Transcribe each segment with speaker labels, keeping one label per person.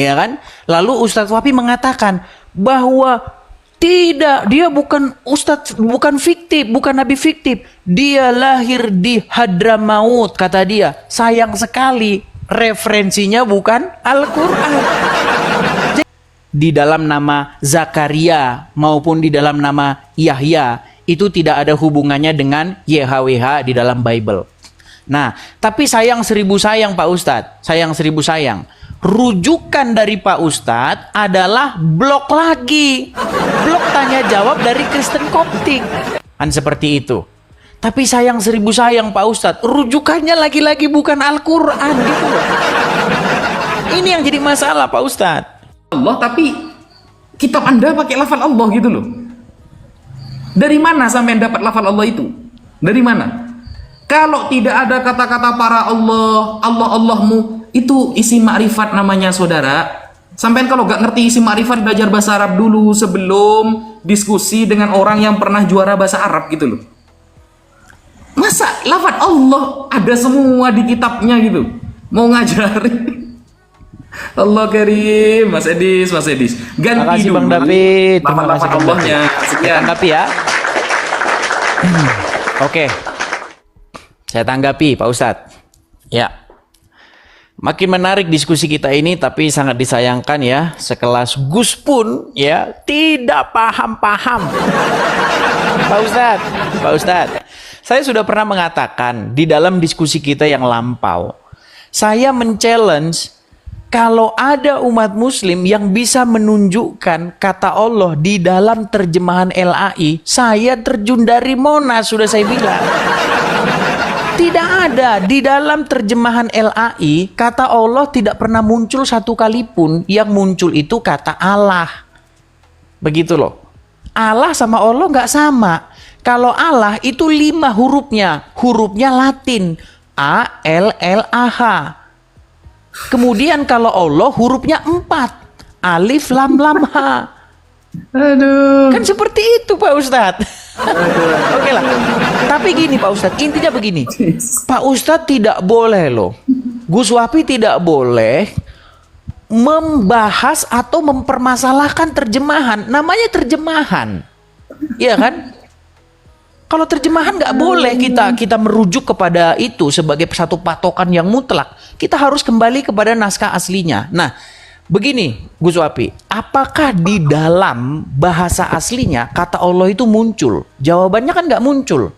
Speaker 1: ya kan? Lalu Ustadz Wapi mengatakan bahwa tidak, dia bukan Ustadz, bukan fiktif, bukan nabi fiktif. Dia lahir di Hadramaut, kata dia. Sayang sekali, referensinya bukan Al-Quran. Di dalam nama Zakaria maupun di dalam nama Yahya, itu tidak ada hubungannya dengan YHWH di dalam Bible. Nah, tapi sayang seribu sayang Pak Ustadz, sayang seribu sayang. Rujukan dari Pak Ustadz adalah blog lagi. Blog tanya jawab dari Kristen Koptik. Kan seperti itu. Tapi sayang seribu sayang Pak Ustadz, rujukannya lagi-lagi bukan Al-Quran gitu loh. Ini yang jadi masalah Pak Ustadz.
Speaker 2: Allah, tapi kitab Anda pakai lafal Allah gitu loh. Dari mana sampai dapat lafal Allah itu? Dari mana? Kalau tidak ada kata-kata para Allah, Allahmu, itu isi makrifat namanya saudara. Sampai kalau gak ngerti isi makrifat, belajar bahasa Arab dulu sebelum diskusi dengan orang yang pernah juara bahasa Arab gitu loh. Masa lafaz Allah ada semua di kitabnya gitu? Mau ngajarin? Allah Karim, Mas Edis. Ganti
Speaker 1: makasih
Speaker 2: dulu
Speaker 1: Bang David. Terima kasih
Speaker 2: lafaz
Speaker 1: Bang
Speaker 2: Allahnya.
Speaker 1: Saya tanggapi ya. Oke. Saya tanggapi Pak Ustadz. Ya. Makin menarik diskusi kita ini, tapi sangat disayangkan ya, sekelas Gus pun ya tidak paham-paham. Pak Ustadz, saya sudah pernah mengatakan di dalam diskusi kita yang lampau, saya men-challenge kalau ada umat muslim yang bisa menunjukkan kata Allah di dalam terjemahan LAI, saya terjun dari Monas, sudah saya bilang. Tidak ada di dalam terjemahan LAI kata Allah tidak pernah muncul satu kali pun. Yang muncul itu kata Allah. Begitu loh. Allah sama Allah nggak sama. Kalau Allah itu 5 hurufnya. Hurufnya Latin. A, L, L, A, H. Kemudian kalau Allah hurufnya 4. Alif, Lam, Lam, H.
Speaker 2: Aduh.
Speaker 1: Kan seperti itu Pak Ustadz. Oke lah. Tapi gini Pak Ustadz, intinya begini. Pak Ustadz tidak boleh loh. Gus Wapi tidak boleh membahas atau mempermasalahkan terjemahan. Namanya terjemahan. Iya kan? Kalau terjemahan nggak boleh kita merujuk kepada itu sebagai satu patokan yang mutlak. Kita harus kembali kepada naskah aslinya. Nah, begini, Gus Wapi, apakah di dalam bahasa aslinya kata Allah itu muncul? Jawabannya kan nggak muncul.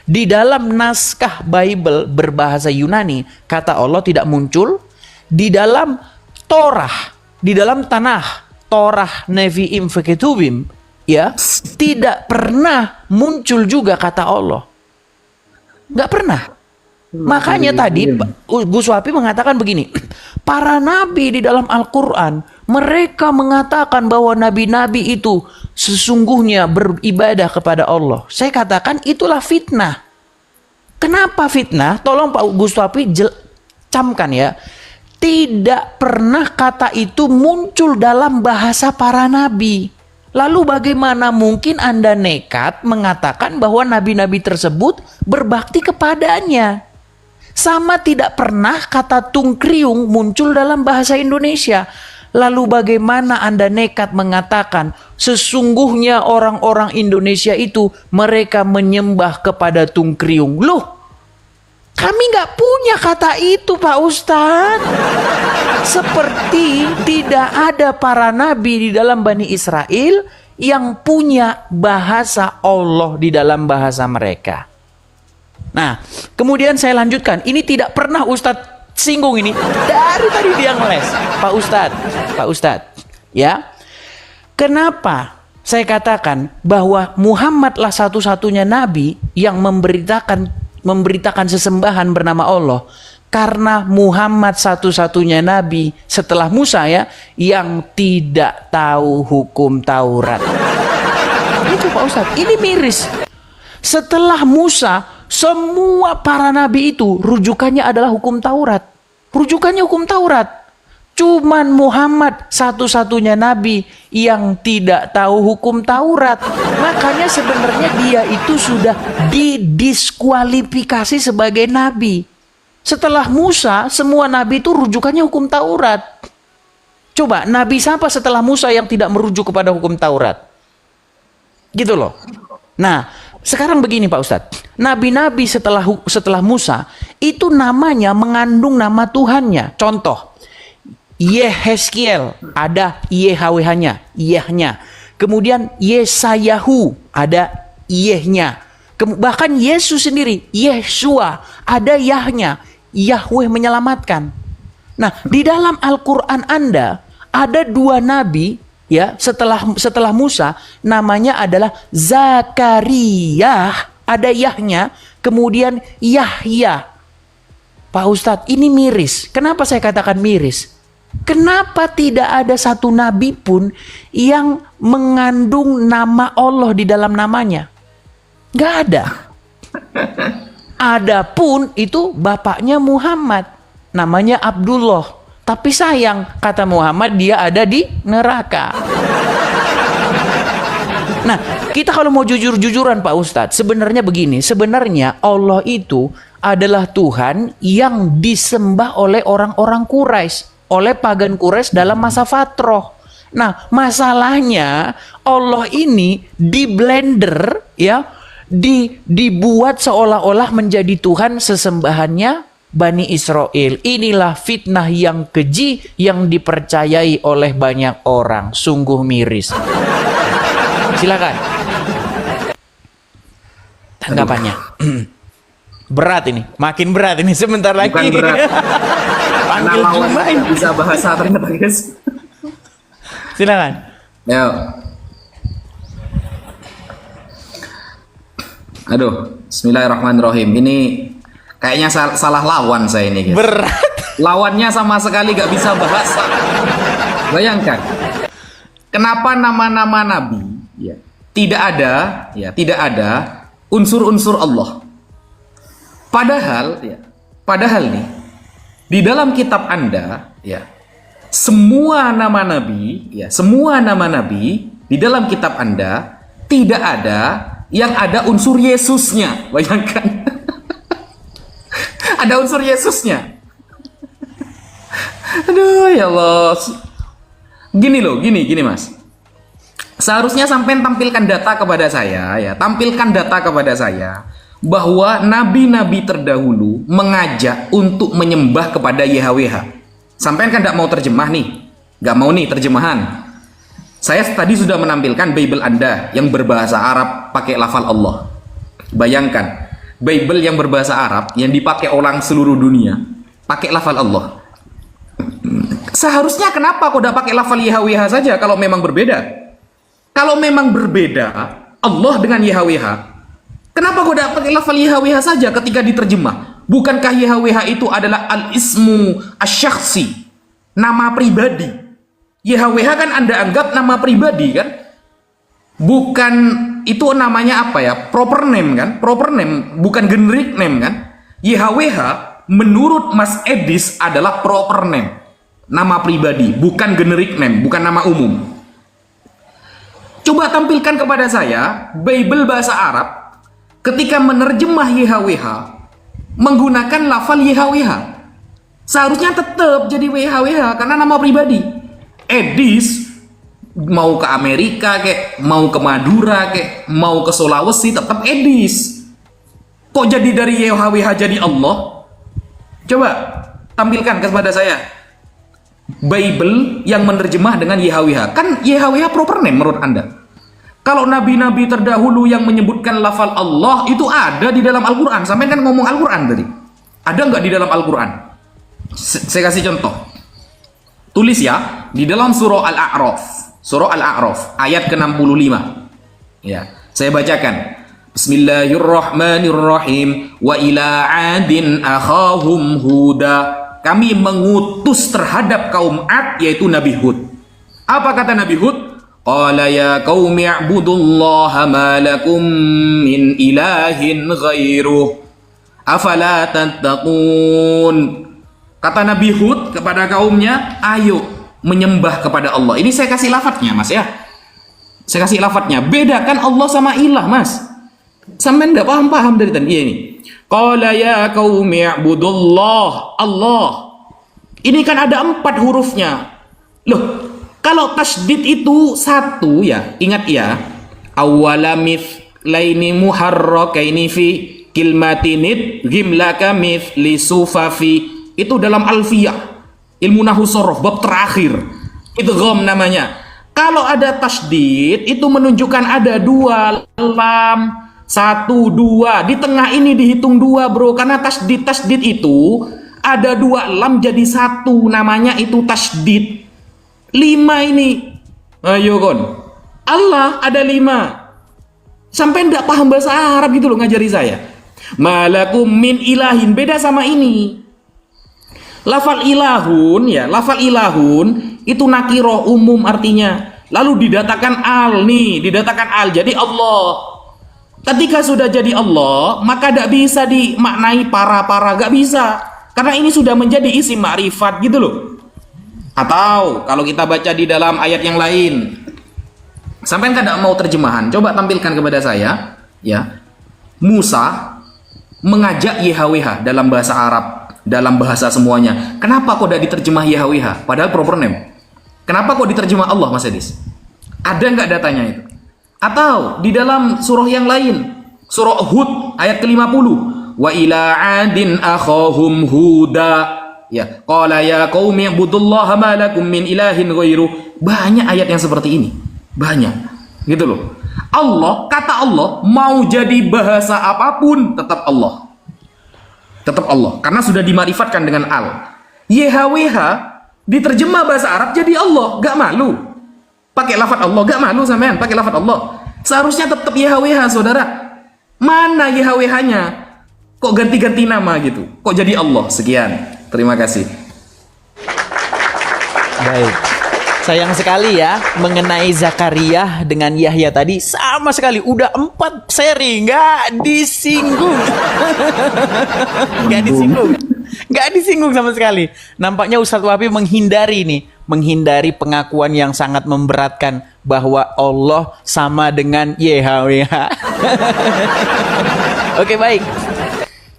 Speaker 1: Di dalam naskah Bible berbahasa Yunani, kata Allah tidak muncul. Di dalam Torah, di dalam Tanakh, Torah Nevi'im Veketubim, ya, tidak pernah muncul juga kata Allah. Nggak pernah. Makanya tadi Gus Wapi mengatakan begini, para nabi di dalam Al-Quran, mereka mengatakan bahwa nabi-nabi itu sesungguhnya beribadah kepada Allah. Saya katakan itulah fitnah. Kenapa fitnah? Tolong Pak Gus Wapi camkan ya. Tidak pernah kata itu muncul dalam bahasa para nabi. Lalu bagaimana mungkin Anda nekat mengatakan bahwa nabi-nabi tersebut berbakti kepadanya? Sama tidak pernah kata tungkriung muncul dalam bahasa Indonesia. Lalu bagaimana Anda nekat mengatakan sesungguhnya orang-orang Indonesia itu mereka menyembah kepada tungkriung? Loh, kami nggak punya kata itu Pak Ustadz. Seperti tidak ada para nabi di dalam Bani Israel yang punya bahasa Allah di dalam bahasa mereka. Nah, kemudian saya lanjutkan. Ini tidak pernah Ustadz singgung ini. Dari tadi dia ngeles. Pak Ustadz, ya. Kenapa saya katakan bahwa Muhammadlah satu-satunya nabi yang memberitakan sesembahan bernama Allah? Karena Muhammad satu-satunya nabi setelah Musa ya yang tidak tahu hukum Taurat. Itu Pak Ustadz, ini miris. Setelah Musa, semua para nabi itu rujukannya adalah hukum Taurat. Rujukannya hukum Taurat. Cuman Muhammad satu-satunya nabi yang tidak tahu hukum Taurat. Makanya sebenarnya dia itu sudah didiskualifikasi sebagai nabi. Setelah Musa, semua nabi itu rujukannya hukum Taurat. Coba, nabi siapa setelah Musa yang tidak merujuk kepada hukum Taurat? Gitu loh. Nah, sekarang begini Pak Ustadz. Nabi-nabi setelah Musa, itu namanya mengandung nama Tuhannya. Contoh, Yehezkiel, ada YHWH-nya, Yehnya. Kemudian Yesayahu, ada Yehnya. Bahkan Yesus sendiri, Yeshua, ada Yahnya, Yahweh menyelamatkan. Nah, di dalam Al-Quran Anda, ada 2 nabi, ya, setelah Musa, namanya adalah Zakaria, ada Yahnya, kemudian Yahya. Pak Ustadz, ini miris. Kenapa saya katakan miris? Kenapa tidak ada satu nabi pun yang mengandung nama Allah di dalam namanya? Nggak ada. Adapun itu bapaknya Muhammad, namanya Abdullah. Tapi sayang, kata Muhammad, dia ada di neraka. Nah, kita kalau mau jujur-jujuran Pak Ustadz, sebenarnya begini, sebenarnya Allah itu adalah Tuhan yang disembah oleh orang-orang Quraisy, oleh pagan Quraisy dalam masa Fatroh. Nah, masalahnya Allah ini di blender, ya, dibuat seolah-olah menjadi Tuhan sesembahannya Bani Israel. Inilah fitnah yang keji yang dipercayai oleh banyak orang. Sungguh miris. Silakan. Tanggapannya. Berat ini, makin berat ini sebentar lagi.
Speaker 2: Bukan berat.
Speaker 1: Panggil
Speaker 2: lawan
Speaker 1: Jumain.
Speaker 2: bisa bahasa ternyata guys.
Speaker 1: Silakan.
Speaker 2: Yo. Aduh, bismillahirrahmanirrahim. Ini kayaknya salah lawan saya ini, guys.
Speaker 1: Berat.
Speaker 2: Lawannya sama sekali gak bisa bahasa. Bayangkan. Kenapa nama-nama nabi tidak ada unsur-unsur Allah. Padahal nih di dalam kitab Anda semua nama nabi di dalam kitab Anda tidak ada yang ada unsur Yesusnya. Bayangkan. Ada unsur Yesusnya. Aduh ya Allah. Gini Mas. Seharusnya sampai tampilkan data kepada saya, bahwa nabi-nabi terdahulu mengajak untuk menyembah kepada YHWH. Sampai kan tidak mau terjemah nih, nggak mau nih terjemahan. Saya tadi sudah menampilkan Bible Anda yang berbahasa Arab pakai lafal Allah. Bayangkan, Bible yang berbahasa Arab yang dipakai orang seluruh dunia pakai lafal Allah. Seharusnya kenapa kok tidak pakai lafal YHWH saja kalau memang berbeda? Kalau memang berbeda Allah dengan YHWH, kenapa kok tidak pakai lafal YHWH saja ketika diterjemah? Bukankah YHWH itu adalah al-ismu asy-syakhsi, nama pribadi? YHWH kan Anda anggap nama pribadi kan? Bukan, itu namanya apa ya? Proper name kan? Proper name, bukan generic name kan? YHWH menurut Mas Edis adalah proper name, nama pribadi, bukan generic name, bukan nama umum. Coba tampilkan kepada saya Bible bahasa Arab ketika menerjemah YHWH menggunakan lafal YHWH. Seharusnya tetap jadi YHWH karena nama pribadi. Edis mau ke Amerika kek, mau ke Madura kek, mau ke Sulawesi tetap Edis. Kok jadi dari YHWH jadi Allah? Coba tampilkan kepada saya Bible yang menerjemah dengan YHWH. Kan YHWH proper name menurut Anda. Kalau nabi-nabi terdahulu yang menyebutkan lafal Allah itu ada di dalam Al-Quran. Sampai kan ngomong Al-Quran tadi. Ada nggak di dalam Al-Quran? Saya kasih contoh. Tulis ya, di dalam surah Al-A'raf. Surah Al-A'raf, ayat ke-65. Ya, saya bacakan. Bismillahirrahmanirrahim. Wa ila 'adin akhahum huda. Kami mengutus terhadap kaum Ad, yaitu Nabi Hud. Apa kata Nabi Hud? Qala ya qaumi i'budullaha ma lakum min ilahin ghairuh afala tattaqun. Kata Nabi Hud kepada kaumnya, ayo menyembah kepada Allah. Ini saya kasih lafadznya Mas ya. Saya kasih lafadznya. Bedakan Allah sama ilah Mas. Sampai enggak paham dari tadi ini. Qala ya qaumi i'budullah. Allah. Ini kan ada 4 hurufnya. Loh, kalau tasdid itu satu ya, ingat ya. Awwala mithlaini muharrakaini fi kilmatinid gimlaka mithli sufafi. Itu dalam alfiyah, ilmu nahwu sorof, bab terakhir. Idgham namanya. Kalau ada tasdid, itu menunjukkan ada dua lam. Satu, dua. Di tengah ini dihitung dua, bro. Karena tasdid itu ada dua lam jadi satu. Namanya itu tasdid. 5 ini. Ayo kon. Allah ada 5. Sampai ndak paham bahasa Arab gitu loh ngajari saya. Malakum min ilahin. Beda sama ini. Lafal ilahun ya, lafal ilahun itu nakiroh umum artinya. Lalu didatakan al nih, didatakan al jadi Allah. Ketika sudah jadi Allah, maka tidak bisa dimaknai para-para, gak bisa. Karena ini sudah menjadi isim ma'rifat gitu loh. Atau kalau kita baca di dalam ayat yang lain, sampai kan tidak mau terjemahan, coba tampilkan kepada saya, ya. Musa mengajak YHWH dalam bahasa Arab, dalam bahasa semuanya. Kenapa kok tidak diterjemah YHWH? Padahal proper name. Kenapa kok diterjemah Allah, Mas Edis? Ada nggak datanya itu? Atau di dalam surah yang lain, surah Hud ayat ke-50, wa ila 'adin akhahum huda, ya, qala ya qaumi ibudullaha ma lakum min ilahin ghairu. Banyak ayat yang seperti ini. Banyak. Gitu loh. Allah, kata Allah mau jadi bahasa apapun tetap Allah. Tetap Allah, karena sudah dimarifatkan dengan al. YHWH diterjemah bahasa Arab jadi Allah, gak malu. Pakai lafaz Allah, gak malu sampean pakai lafaz Allah. Seharusnya tetap YHWH, saudara. Mana YHWH-nya? Kok ganti-ganti nama gitu? Kok jadi Allah? Sekian. Terima kasih.
Speaker 1: Baik. Sayang sekali ya, mengenai Zakaria dengan Yahya tadi sama sekali udah 4 seri nggak disinggung. Nggak disinggung. Nggak disinggung sama sekali. Nampaknya Ustadz Wahbi menghindari pengakuan yang sangat memberatkan bahwa Allah sama dengan YHWH. Oke, baik.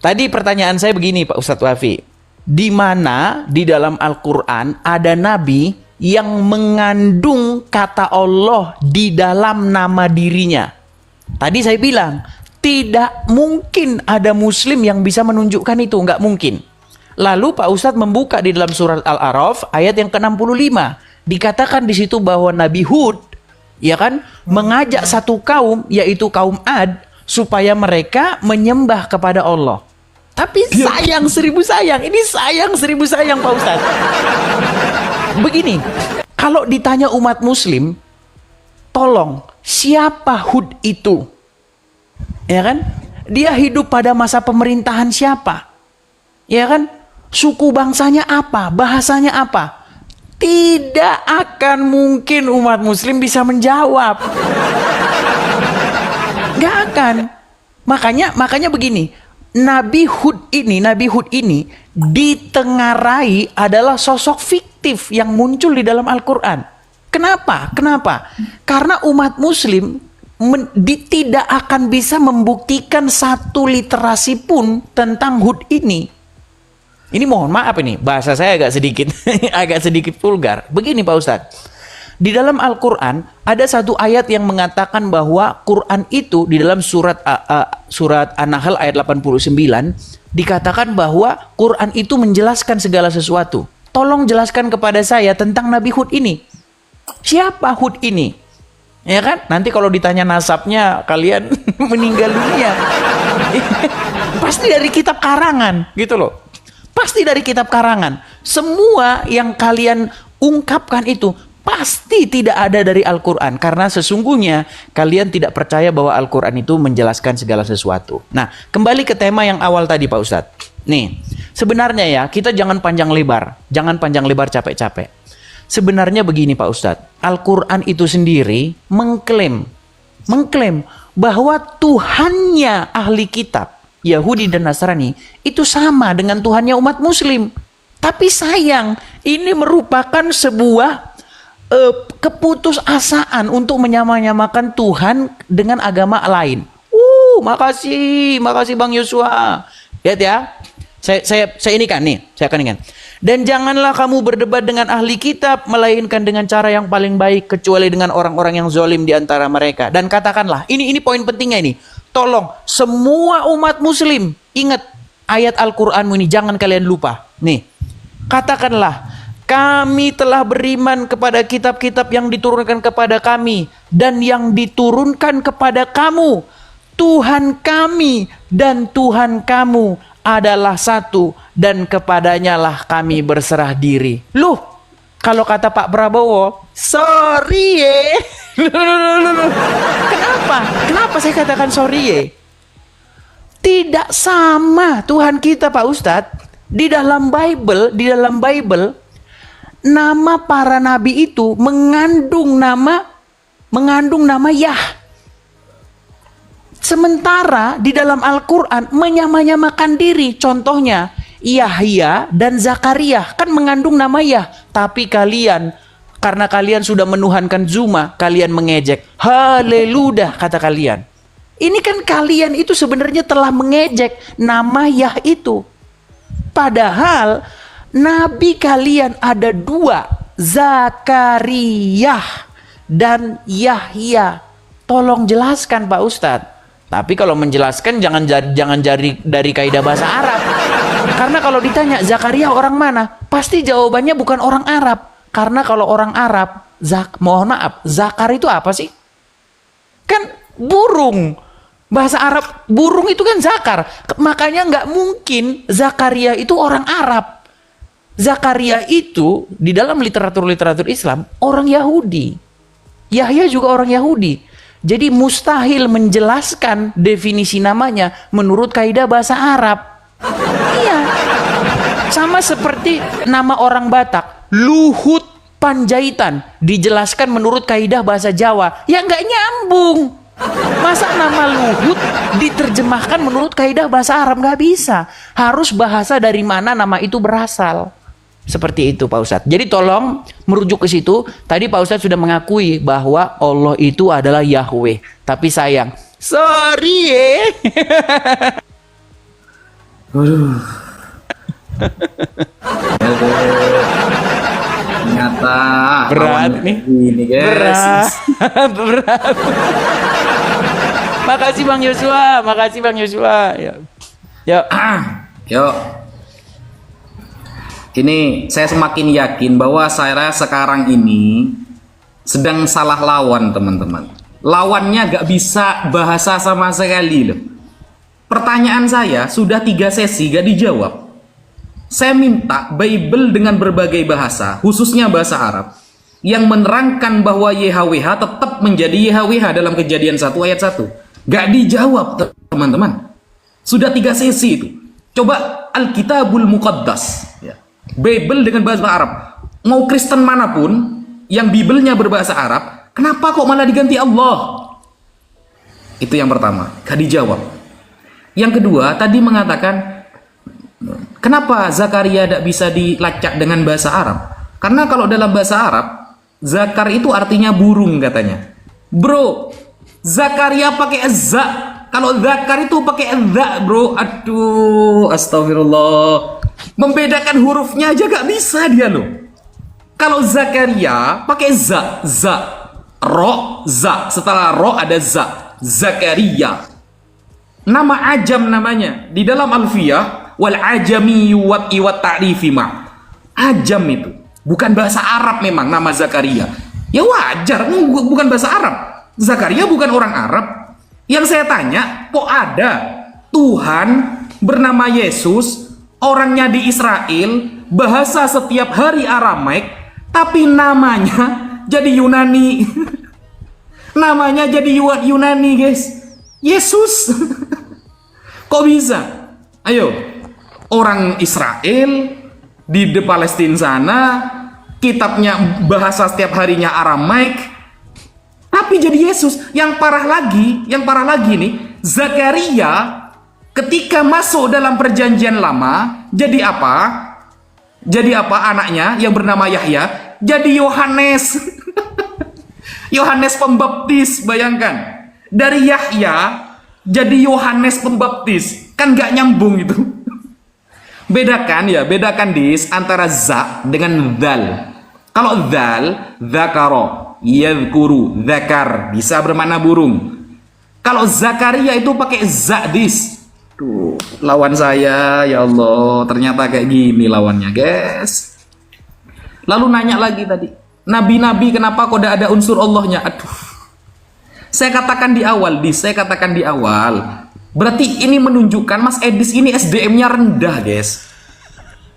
Speaker 1: Tadi pertanyaan saya begini Pak Ustadz Wahbi. Di mana di dalam Al-Quran ada nabi yang mengandung kata Allah di dalam nama dirinya? Tadi saya bilang, tidak mungkin ada muslim yang bisa menunjukkan itu, nggak mungkin. Lalu Pak Ustadz membuka di dalam surat Al-A'raf ayat yang ke-65. Dikatakan di situ bahwa Nabi Hud, ya kan, mengajak satu kaum, yaitu kaum Ad, supaya mereka menyembah kepada Allah. Tapi sayang 1000 sayang, ini sayang 1000 sayang Pak Ustadz. Begini, kalau ditanya umat muslim, tolong, siapa Hud itu? Ya kan? Dia hidup pada masa pemerintahan siapa? Ya kan? Suku bangsanya apa? Bahasanya apa? Tidak akan mungkin umat muslim bisa menjawab. Gak akan. Makanya begini, Nabi Hud ini ditengarai adalah sosok fiktif yang muncul di dalam Al-Quran. Kenapa? Karena umat muslim tidak akan bisa membuktikan satu literasi pun tentang Hud ini. Ini mohon maaf ini, bahasa saya agak sedikit vulgar. Begini Pak Ustadz, di dalam Al-Quran ada satu ayat yang mengatakan bahwa Quran itu di dalam surat An-Nahl ayat 89 dikatakan bahwa Quran itu menjelaskan segala sesuatu. Tolong jelaskan kepada saya tentang Nabi Hud ini. Siapa Hud ini? Ya kan? Nanti kalau ditanya nasabnya kalian meninggal dunia. Pasti dari kitab karangan, gitu loh. Pasti dari kitab karangan. Semua yang kalian ungkapkan itu pasti tidak ada dari Al-Quran. Karena sesungguhnya kalian tidak percaya bahwa Al-Quran itu menjelaskan segala sesuatu. Nah, kembali ke tema yang awal tadi Pak Ustadz. Nih, sebenarnya ya kita jangan panjang lebar. Jangan panjang lebar capek-capek. Sebenarnya begini Pak Ustadz. Al-Quran itu sendiri mengklaim bahwa Tuhannya ahli kitab, Yahudi dan Nasrani, itu sama dengan Tuhannya umat muslim. Tapi sayang, ini merupakan sebuah keputusasaan untuk menyamakan Tuhan dengan agama lain. Makasih Bang Yosua. Lihat ya, saya akan ingat. Dan janganlah kamu berdebat dengan ahli kitab, melainkan dengan cara yang paling baik, kecuali dengan orang-orang yang zalim di antara mereka. Dan katakanlah, ini poin pentingnya ini. Tolong, semua umat muslim, ingat ayat Al-Quranmu ini, jangan kalian lupa. Nih, katakanlah, kami telah beriman kepada kitab-kitab yang diturunkan kepada kami, dan yang diturunkan kepada kamu. Tuhan kami dan Tuhan kamu adalah satu, dan kepadanya lah kami berserah diri. Loh, kalau kata Pak Prabowo, sorry ye. Kenapa saya katakan sorry ye? Tidak sama Tuhan kita, Pak Ustadz. Di dalam Bible, nama para nabi itu mengandung nama Yah. Sementara di dalam Al-Quran menyamakan diri. Contohnya Yahya dan Zakaria kan mengandung nama Yah. Tapi kalian, karena kalian sudah menuhankan Zuma, kalian mengejek. Haleluya kata kalian. Ini kan kalian itu sebenarnya telah mengejek nama Yah itu. Padahal nabi kalian ada dua, Zakaria dan Yahya. Tolong jelaskan Pak Ustadz. Tapi kalau menjelaskan jangan dari kaidah bahasa Arab. Karena kalau ditanya Zakaria orang mana, pasti jawabannya bukan orang Arab. Karena kalau orang Arab, mohon maaf, zakar itu apa sih? Kan burung. Bahasa Arab burung itu kan zakar. Makanya nggak mungkin Zakaria itu orang Arab. Zakaria itu di dalam literatur Islam orang Yahudi. Yahya juga orang Yahudi. Jadi mustahil menjelaskan definisi namanya menurut kaidah bahasa Arab. Iya. Sama seperti nama orang Batak, Luhut Panjaitan, dijelaskan menurut kaidah bahasa Jawa. Ya nggak nyambung. Masa nama Luhut diterjemahkan menurut kaidah bahasa Arab? Nggak bisa. Harus bahasa dari mana nama itu berasal. Seperti itu Pak Ustadz. Jadi tolong merujuk ke situ. Tadi Pak Ustadz sudah mengakui bahwa Allah itu adalah Yahweh. Tapi sayang, sorry ye.
Speaker 2: Ternyata
Speaker 1: berat nih.
Speaker 2: Ini guys.
Speaker 1: Berat. Makasih Bang Yosua. Yuk.
Speaker 2: Yuk. Ini saya semakin yakin bahwa saya sekarang ini sedang salah lawan teman-teman. Lawannya gak bisa bahasa sama sekali loh. Pertanyaan saya sudah 3 sesi gak dijawab. Saya minta Bible dengan berbagai bahasa, khususnya bahasa Arab, yang menerangkan bahwa YHWH tetap menjadi YHWH dalam Kejadian 1 ayat 1. Gak dijawab teman-teman. Sudah 3 sesi itu. Coba Alkitabul Muqaddas ya. Bible dengan bahasa Arab. Mau Kristen manapun yang Biblenya berbahasa Arab, kenapa kok malah diganti Allah? Itu yang pertama, gak dijawab. Yang kedua, tadi mengatakan kenapa Zakaria tidak bisa dilacak dengan bahasa Arab? Karena kalau dalam bahasa Arab, Zakar itu artinya burung katanya. Bro, Zakaria pakai za. Kalau Zakar itu pakai za, bro. Aduh, astagfirullah. Membedakan hurufnya aja gak bisa dia loh. Kalau Zakaria pakai za, ro, za. Setelah ro ada za, Zakaria. Nama ajam namanya. Di dalam Alfiyah, wal ajami wat iwat ta'rifi ma. Ajam itu bukan bahasa Arab memang nama Zakaria. Ya wajar, bukan bahasa Arab. Zakaria bukan orang Arab. Yang saya tanya, kok ada Tuhan bernama Yesus, orangnya di Israel, bahasa setiap hari Aramaik, tapi namanya jadi Yunani. Namanya jadi Yunani, guys. Yesus. Kok bisa? Ayo, orang Israel di Palestina sana, kitabnya bahasa setiap harinya Aramaik, tapi jadi Yesus. Yang parah lagi nih, Zakaria ketika masuk dalam perjanjian lama, jadi apa? Jadi apa anaknya yang bernama Yahya? Jadi Yohanes. Yohanes Pembaptis, bayangkan. Dari Yahya jadi Yohanes Pembaptis. Kan gak nyambung itu. bedakan dis antara za dengan dzal. Kalau dzal, dzakaro, yadhkuru, dzakar, bisa bermakna burung. Kalau Zakaria itu pakai za dis. Tuh, lawan saya, ya Allah, ternyata kayak gini lawannya, guys. Lalu nanya lagi tadi, nabi-nabi kenapa kok ada unsur Allahnya? Aduh. Saya katakan di awal, berarti ini menunjukkan Mas Edis ini SDM-nya rendah, guys.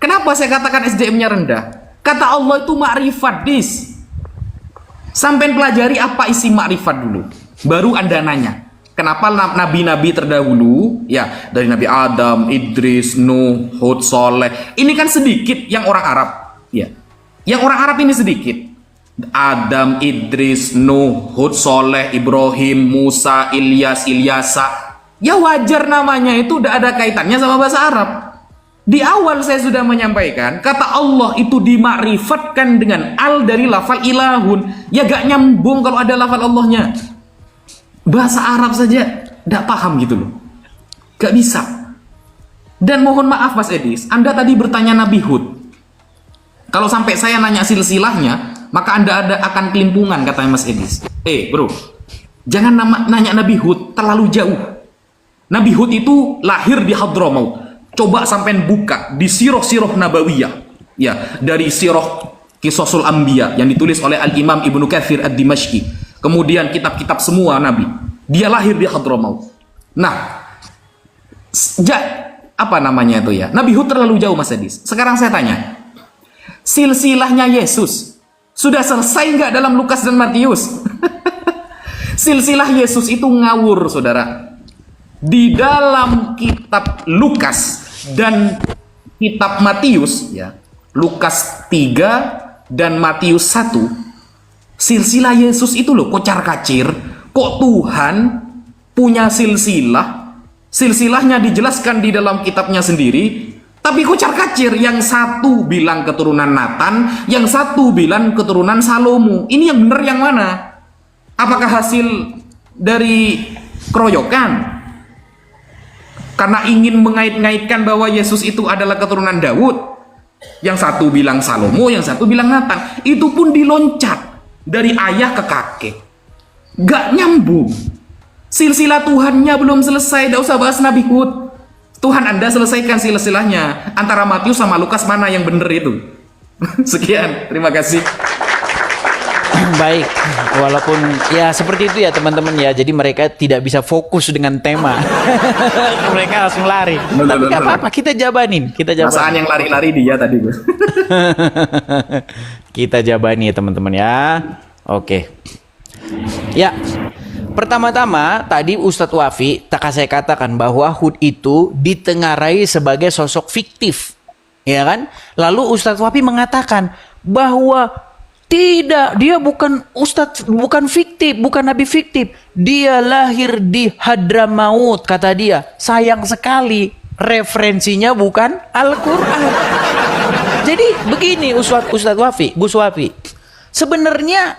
Speaker 2: Kenapa saya katakan SDM-nya rendah? Kata Allah itu makrifat, dis. Sampai pelajari apa isi makrifat dulu. Baru Anda nanya. Kenapa nabi-nabi terdahulu, ya dari Nabi Adam, Idris, Nuh, Hud, Soleh. Ini kan sedikit yang orang Arab, ya. Yang orang Arab ini sedikit. Adam, Idris, Nuh, Hud, Soleh, Ibrahim, Musa, Ilyas, Ilyasa. Ya wajar namanya itu udah ada kaitannya sama bahasa Arab. Di awal saya sudah menyampaikan, kata Allah itu dimakrifatkan dengan al dari lafal ilahun. Ya gak nyambung kalau ada lafal Allahnya. Bahasa Arab saja gak paham gitu loh. Gak bisa. Dan mohon maaf Mas Edis, Anda tadi bertanya Nabi Hud. Kalau sampai saya nanya silsilahnya, maka Anda akan kelimpungan, katanya Mas Edis. Bro, jangan nanya Nabi Hud terlalu jauh. Nabi Hud itu lahir di Hadramaut. Coba sampean buka di Sirah-Sirah Nabawiyah. Ya, dari Sirah Qisasul Anbiya yang ditulis oleh Al-Imam Ibnu Katsir Ad-Dimashqi. Kemudian kitab-kitab semua Nabi. Dia lahir di Hadramaut. Nah, apa namanya itu ya? Nabi Hud terlalu jauh Mas Edis. Sekarang saya tanya. Silsilahnya Yesus sudah selesai nggak dalam Lukas dan Matius? Silsilah Yesus itu ngawur, saudara. Di dalam kitab Lukas dan kitab Matius, ya, Lukas 3 dan Matius 1, silsilah Yesus itu loh kocar-kacir. Kok Tuhan punya silsilah? Silsilahnya dijelaskan di dalam kitabnya sendiri, tapi kocar-kacir. Yang satu bilang keturunan Nathan, yang satu bilang keturunan Salomo. Ini yang benar yang mana? Apakah hasil dari keroyokan? Karena ingin mengait-ngaitkan bahwa Yesus itu adalah keturunan Daud. Yang satu bilang Salomo, yang satu bilang Nathan. Itu pun diloncat dari ayah ke kakek. Gak nyambung. Silsilah Tuhannya belum selesai. Gak usah bahas Nabi Hud. Tuhan Anda selesaikan silsilahnya. Antara Matius sama Lukas mana yang benar itu? Sekian, terima kasih.
Speaker 1: Baik, walaupun ya seperti itu ya teman-teman ya. Jadi mereka tidak bisa fokus dengan tema. Mereka langsung lari. Tapi nggak apa-apa, kita jabanin.
Speaker 2: Perasaan yang lari-lari dia tadi.
Speaker 1: Kita jabani ya teman-teman ya. Oke. Ya, pertama-tama tadi Ustadz Wafi saya katakan bahwa Hud itu ditengarai sebagai sosok fiktif, ya kan? Lalu Ustadz Wafi mengatakan bahwa tidak, dia bukan ustadz, bukan fiktif, bukan nabi fiktif. Dia lahir di Hadramaut, kata dia. Sayang sekali, referensinya bukan Al-Quran. Jadi begini Ustadz Wafi, Gus Wafi. Sebenarnya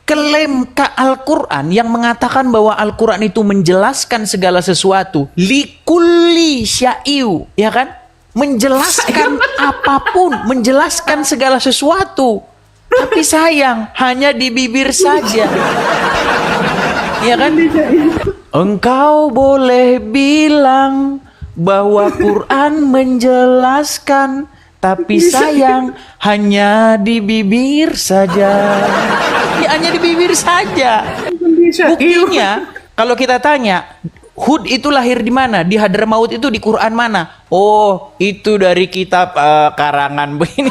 Speaker 1: klaim Al-Quran yang mengatakan bahwa Al-Quran itu menjelaskan segala sesuatu. Likulli syai'u, ya kan? Menjelaskan apapun, menjelaskan segala sesuatu. Tapi sayang, hanya di bibir saja. Ya kan? Engkau boleh bilang bahwa Quran menjelaskan, tapi sayang, hanya di bibir saja. Ya, hanya di bibir saja. Buktinya, kalau kita tanya, Hud itu lahir di mana? Di Hadramaut itu di Quran mana? Oh, itu dari kitab karangan begini.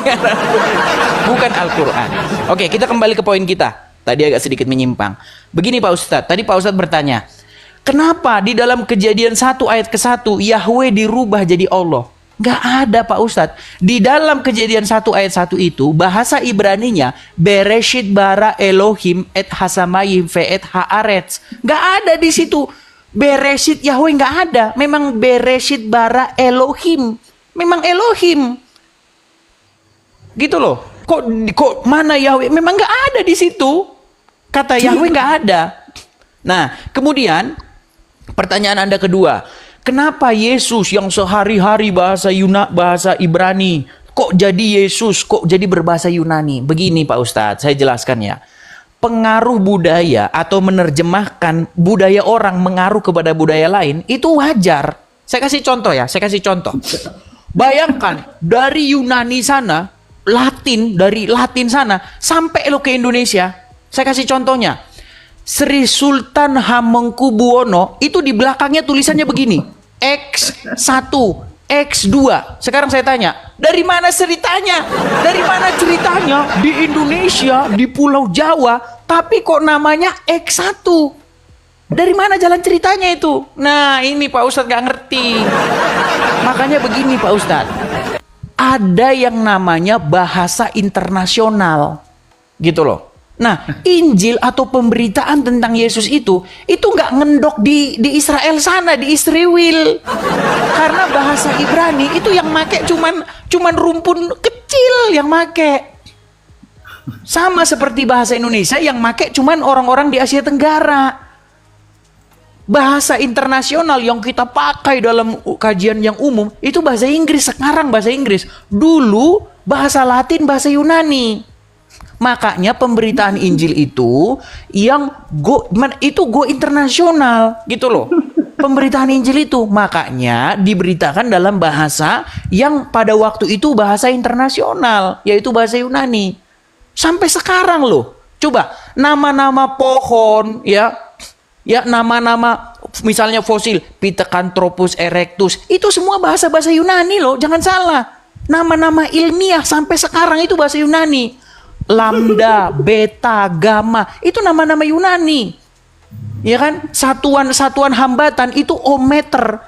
Speaker 1: Bukan Al-Quran. Oke, kita kembali ke poin kita. Tadi agak sedikit menyimpang. Begini Pak Ustadz, tadi Pak Ustadz bertanya, kenapa di dalam Kejadian 1 ayat ke-1 Yahweh dirubah jadi Allah? Gak ada Pak Ustadz. Di dalam Kejadian 1 ayat 1 itu bahasa Ibraninya Bereshit bara Elohim et hasamayim ve et haaretz. Gak ada di situ Bereshit Yahweh, gak ada. Memang Bereshit bara Elohim. Memang Elohim. Gitu loh. Kok mana Yahweh? Memang nggak ada di situ. Kata Yahweh nggak ada. Nah, kemudian pertanyaan Anda kedua, Kenapa Yesus yang sehari-hari bahasa Ibrani, kok jadi Yesus, kok jadi berbahasa Yunani? Begini Pak Ustadz, saya jelaskan ya. Pengaruh budaya atau menerjemahkan budaya orang mengaruh kepada budaya lain, itu wajar. Saya kasih contoh ya, saya kasih contoh. Bayangkan, dari Yunani sana, dari Latin sana, sampai lo ke Indonesia. Saya kasih contohnya. Sri Sultan Hamengkubuwono, itu di belakangnya tulisannya begini. X1, X2. Sekarang saya tanya, dari mana ceritanya? Dari mana ceritanya di Indonesia, di Pulau Jawa, tapi kok namanya X1? Dari mana jalan ceritanya itu? Nah, ini Pak Ustadz gak ngerti. Makanya begini Pak Ustadz, ada yang namanya bahasa internasional, gitu loh. Nah, Injil atau pemberitaan tentang Yesus itu nggak ngendok di Israel sana, di Israel. Karena bahasa Ibrani itu yang make cuman rumpun kecil yang make. Sama seperti bahasa Indonesia yang make cuman orang-orang di Asia Tenggara. Bahasa internasional yang kita pakai dalam kajian yang umum itu bahasa Inggris, sekarang bahasa Inggris. Dulu bahasa Latin, bahasa Yunani. Makanya pemberitaan Injil itu yang go internasional gitu loh. Pemberitaan Injil itu makanya diberitakan dalam bahasa yang pada waktu itu bahasa internasional, yaitu bahasa Yunani. Sampai sekarang loh. Coba nama-nama pohon ya nama-nama misalnya fosil Pithecanthropus erectus, itu semua bahasa-bahasa Yunani loh, jangan salah. Nama-nama ilmiah sampai sekarang itu bahasa Yunani. Lambda, beta, gamma, itu nama-nama Yunani. Ya kan? Satuan hambatan itu ohmmeter.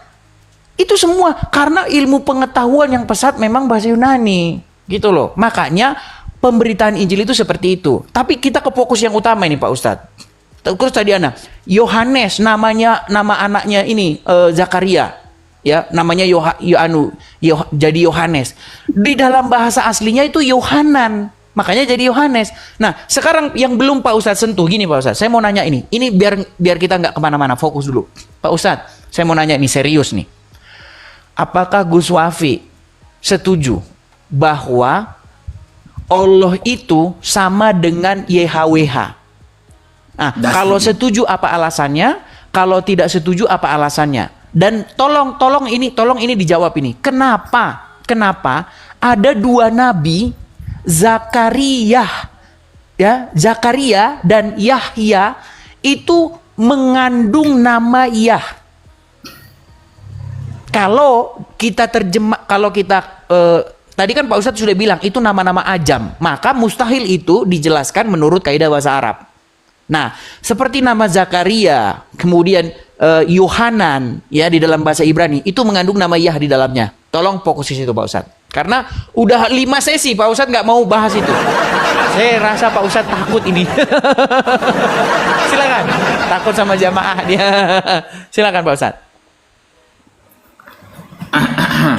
Speaker 1: Itu semua karena ilmu pengetahuan yang pesat memang bahasa Yunani. Gitu loh. Makanya pemberitaan Injil itu seperti itu. Tapi kita ke fokus yang utama ini Pak Ustadz. Terus tadi Yohanes, nama anaknya ini Zakaria. Ya, namanya jadi Yohanes. Di dalam bahasa aslinya itu Yohanan. Makanya jadi Yohanes. Nah, sekarang yang belum Pak Ustadz sentuh, gini Pak Ustadz, saya mau nanya ini. Ini biar kita nggak kemana-mana, fokus dulu. Pak Ustadz, saya mau nanya ini serius nih. Apakah Gus Wafi setuju bahwa Allah itu sama dengan YHWH? Nah, kalau setuju apa alasannya? Kalau tidak setuju apa alasannya? Dan tolong ini dijawab ini. Kenapa ada dua nabi, Zakaria dan Yahya, itu mengandung nama Yah? Kalau kita tadi kan Pak Ustadz sudah bilang itu nama-nama ajam, maka mustahil itu dijelaskan menurut kaidah bahasa Arab. Nah, seperti nama Zakaria, kemudian Yohanan ya di dalam bahasa Ibrani itu mengandung nama Yah di dalamnya. Tolong fokus di situ Pak Ustadz. Karena udah 5 sesi Pak Ustadz nggak mau bahas itu. Saya rasa Pak Ustadz takut ini. Silakan. Takut sama jamaah dia. Silakan Pak Ustadz.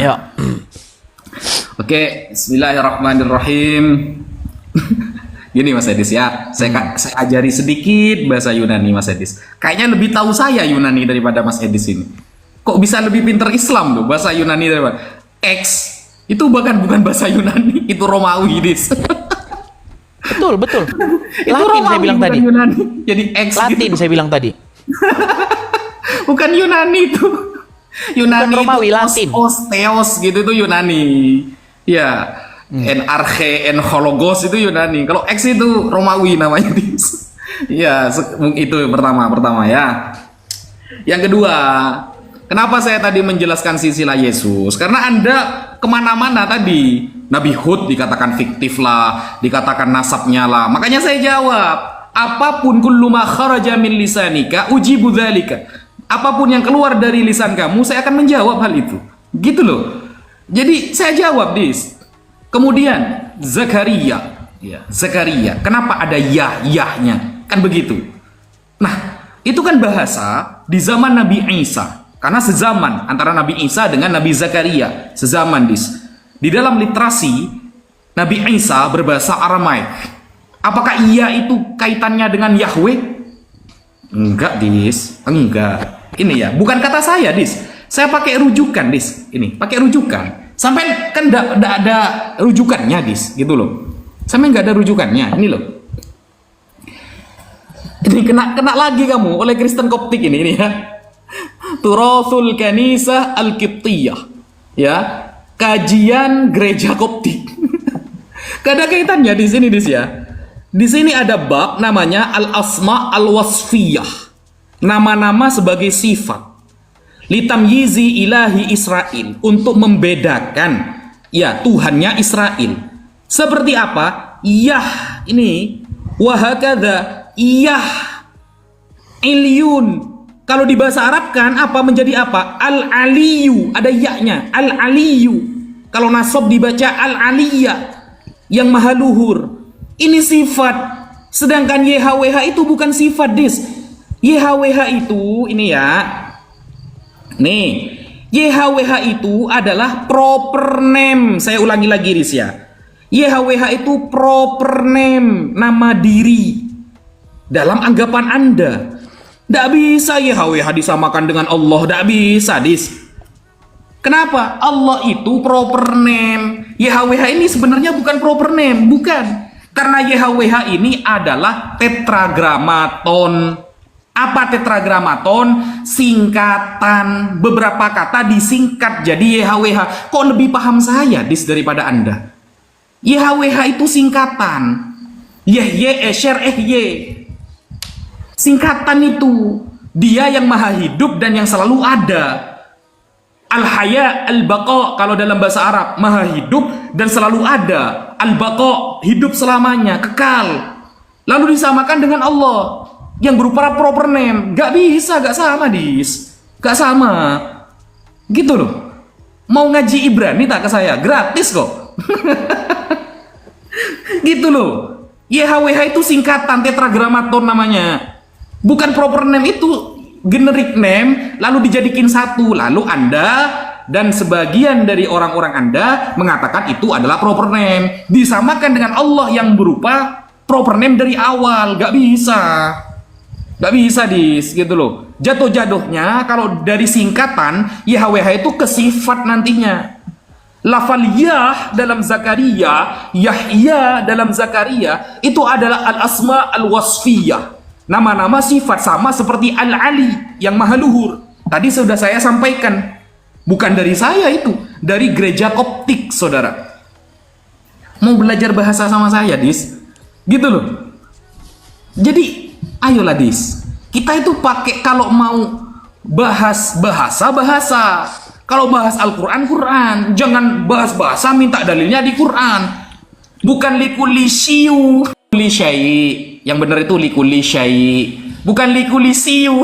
Speaker 1: Yuk.
Speaker 2: Oke, bismillahirrahmanirrahim. Gini Mas Edis ya, saya ajari sedikit bahasa Yunani Mas Edis. Kayaknya lebih tahu saya Yunani daripada Mas Edis ini. Kok bisa lebih pinter Islam tuh bahasa Yunani daripada X? Itu bahkan bukan bahasa Yunani, itu Romawi, Dis.
Speaker 1: Betul.
Speaker 2: Itu
Speaker 1: Latin
Speaker 2: Romawi,
Speaker 1: saya bilang tadi.
Speaker 2: Yunani. Jadi X
Speaker 1: Latin gitu. Saya bilang tadi.
Speaker 2: Bukan Yunani itu. Yunani
Speaker 1: bukan Romawi,
Speaker 2: itu
Speaker 1: Latin.
Speaker 2: Theos gitu itu Yunani. Ya. Arche, Hologos itu Yunani. Kalau X itu Romawi namanya, Dis. Ya, itu pertama ya. Yang kedua, kenapa saya tadi menjelaskan silsilah Yesus? Karena Anda kemana-mana tadi, Nabi Hud dikatakan fiktif lah, dikatakan nasabnya lah. Makanya saya jawab, apapun kullu ma kharaja min lisanika ujibu dzalika. Apapun yang keluar dari lisan kamu, saya akan menjawab hal itu. Gitu loh. Jadi saya jawab, Dis. Kemudian Zakaria, ya, Zakaria. Kenapa ada yahnya? Kan begitu. Nah, itu kan bahasa di zaman Nabi Isa. Karena sezaman antara Nabi Isa dengan Nabi Zakaria, sezaman, Dis. Di dalam literasi Nabi Isa berbahasa Aramaik. Apakah iya itu kaitannya dengan Yahweh? Enggak, Dis. Enggak. Ini ya, bukan kata saya, Dis. Saya pakai rujukan, Dis. Ini, pakai rujukan. Sampai kan enggak ada rujukannya, Dis, gitu loh. Sampai enggak ada rujukannya. Ini loh. Ini kena lagi kamu oleh Kristen Koptik ini ya. Turathul Kanisah Al-Qibtiyah. Ya, kajian gereja Koptik. Gak ada kaitannya di sini, Dis ya. Di sini ada bab namanya Al-Asma Al-Wasfiyah. Nama-nama sebagai sifat. Litamyizi ilahi Israel, untuk membedakan ya Tuhannya Israel. Seperti apa? Yah, ini wahakadha yah ilyun. Kalau di bahasa Arab kan apa menjadi apa? Al-aliyu, ada yaknya, al-aliyu. Kalau nasab dibaca al-aliyah, yang maha luhur. Ini sifat. Sedangkan YHWH itu bukan sifat, Dis. YHWH itu ini ya. Nih, YHWH itu adalah proper name. Saya ulangi lagi, Dis ya. YHWH itu proper name, nama diri. Dalam anggapan Anda, tidak bisa YHWH disamakan dengan Allah. Tidak bisa, Dis. Kenapa? Allah itu proper name. YHWH ini sebenarnya bukan proper name. Bukan. Karena YHWH ini adalah tetragramaton. Apa tetragramaton? Singkatan. Beberapa kata disingkat jadi YHWH. Kok lebih paham saya, Dis, daripada Anda? YHWH itu singkatan. Yahye Esher Ehye. Singkatan itu. Dia yang maha hidup dan yang selalu ada. Al-Haya Al-Baqa, kalau dalam bahasa Arab, maha hidup dan selalu ada. Al-Baqa, hidup selamanya, kekal. Lalu disamakan dengan Allah yang berupa proper name. Gak bisa, gak sama, Dis. Gak sama. Gitu loh. Mau ngaji Ibrani tak ke saya? Gratis kok. Gitu loh. YHWH itu singkatan, tetragramaton namanya. Bukan proper name, itu generic name lalu dijadikan satu. Lalu Anda dan sebagian dari orang-orang Anda mengatakan itu adalah proper name. Disamakan dengan Allah yang berupa proper name dari awal. Gak bisa. Gak bisa, Dis, gitu loh. Jatuh-jatuhnya kalau dari singkatan YHWH itu ke sifat nantinya. Lafal Yah dalam Zakaria, Yahya dalam Zakaria itu adalah al-asma al-wasfiyah. Nama-nama sifat, sama seperti Al-Ali yang maha luhur. Tadi sudah saya sampaikan. Bukan dari saya itu, dari gereja Koptik, saudara. Mau belajar bahasa sama saya, Dis? Gitu loh. Jadi ayolah, Dis, kita itu pakai kalau mau bahas bahasa. Kalau bahas Al-Quran, Quran. Jangan bahas bahasa minta dalilnya di Quran. Bukan likulli syiu li syai'. Yang benar itu likulli syai'. Bukan likulli syiu.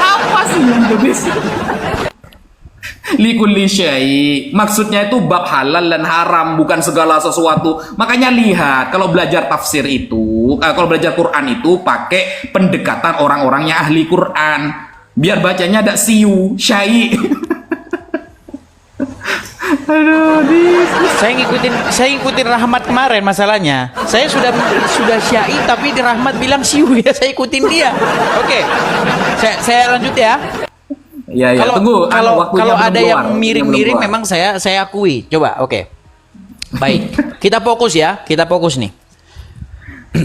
Speaker 2: Apa sih yang Dis? Likulli syai', maksudnya itu bab halal dan haram, bukan segala sesuatu. Makanya lihat, kalau belajar tafsir itu, kalau belajar Quran itu pakai pendekatan orang-orangnya ahli Quran. Biar bacanya ada siu, syai'. Aduh, Dis.
Speaker 1: Saya ngikutin Rahmat kemarin masalahnya. Saya sudah syai tapi di Rahmat bilang siu ya, saya ikutin dia. Oke. Saya lanjut ya.
Speaker 2: Ya, tunggu.
Speaker 1: Kalau ada yang miring-miring memang saya akui. Coba, oke. Baik. Kita fokus ya. Kita fokus nih.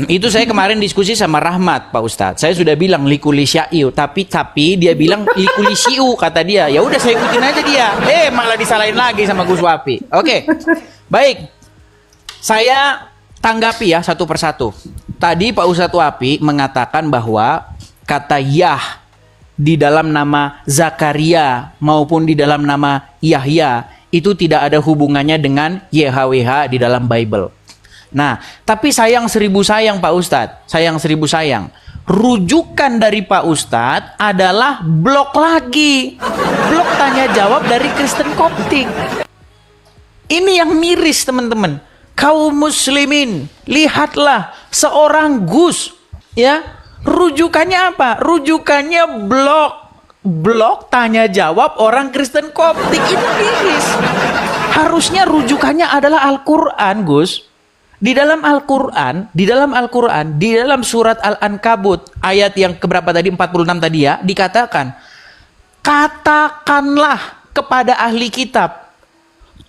Speaker 1: Itu saya kemarin diskusi sama Rahmat, Pak Ustadz. Saya sudah bilang likuli syai'u, tapi dia bilang likuli syi'u, kata dia. Ya udah saya ikutin aja dia. Malah disalahin lagi sama Gus Wapi. Oke. Baik. Saya tanggapi ya satu persatu. Tadi Pak Ustadz Wapi mengatakan bahwa kata Yah di dalam nama Zakaria maupun di dalam nama Yahya itu tidak ada hubungannya dengan YHWH di dalam Bible. Nah, tapi sayang seribu sayang Pak Ustadz, sayang seribu sayang. Rujukan dari Pak Ustadz adalah blog lagi. Blog tanya jawab dari Kristen Koptik. Ini yang miris, teman-teman. Kaum muslimin, lihatlah seorang Gus, ya. Rujukannya apa? Rujukannya blog tanya jawab orang Kristen Koptik. Ini miris. Harusnya rujukannya adalah Al-Quran, Gus. Di dalam Al-Quran, di dalam surat Al-Ankabut, ayat yang keberapa tadi, 46 tadi ya, dikatakan, katakanlah kepada ahli kitab,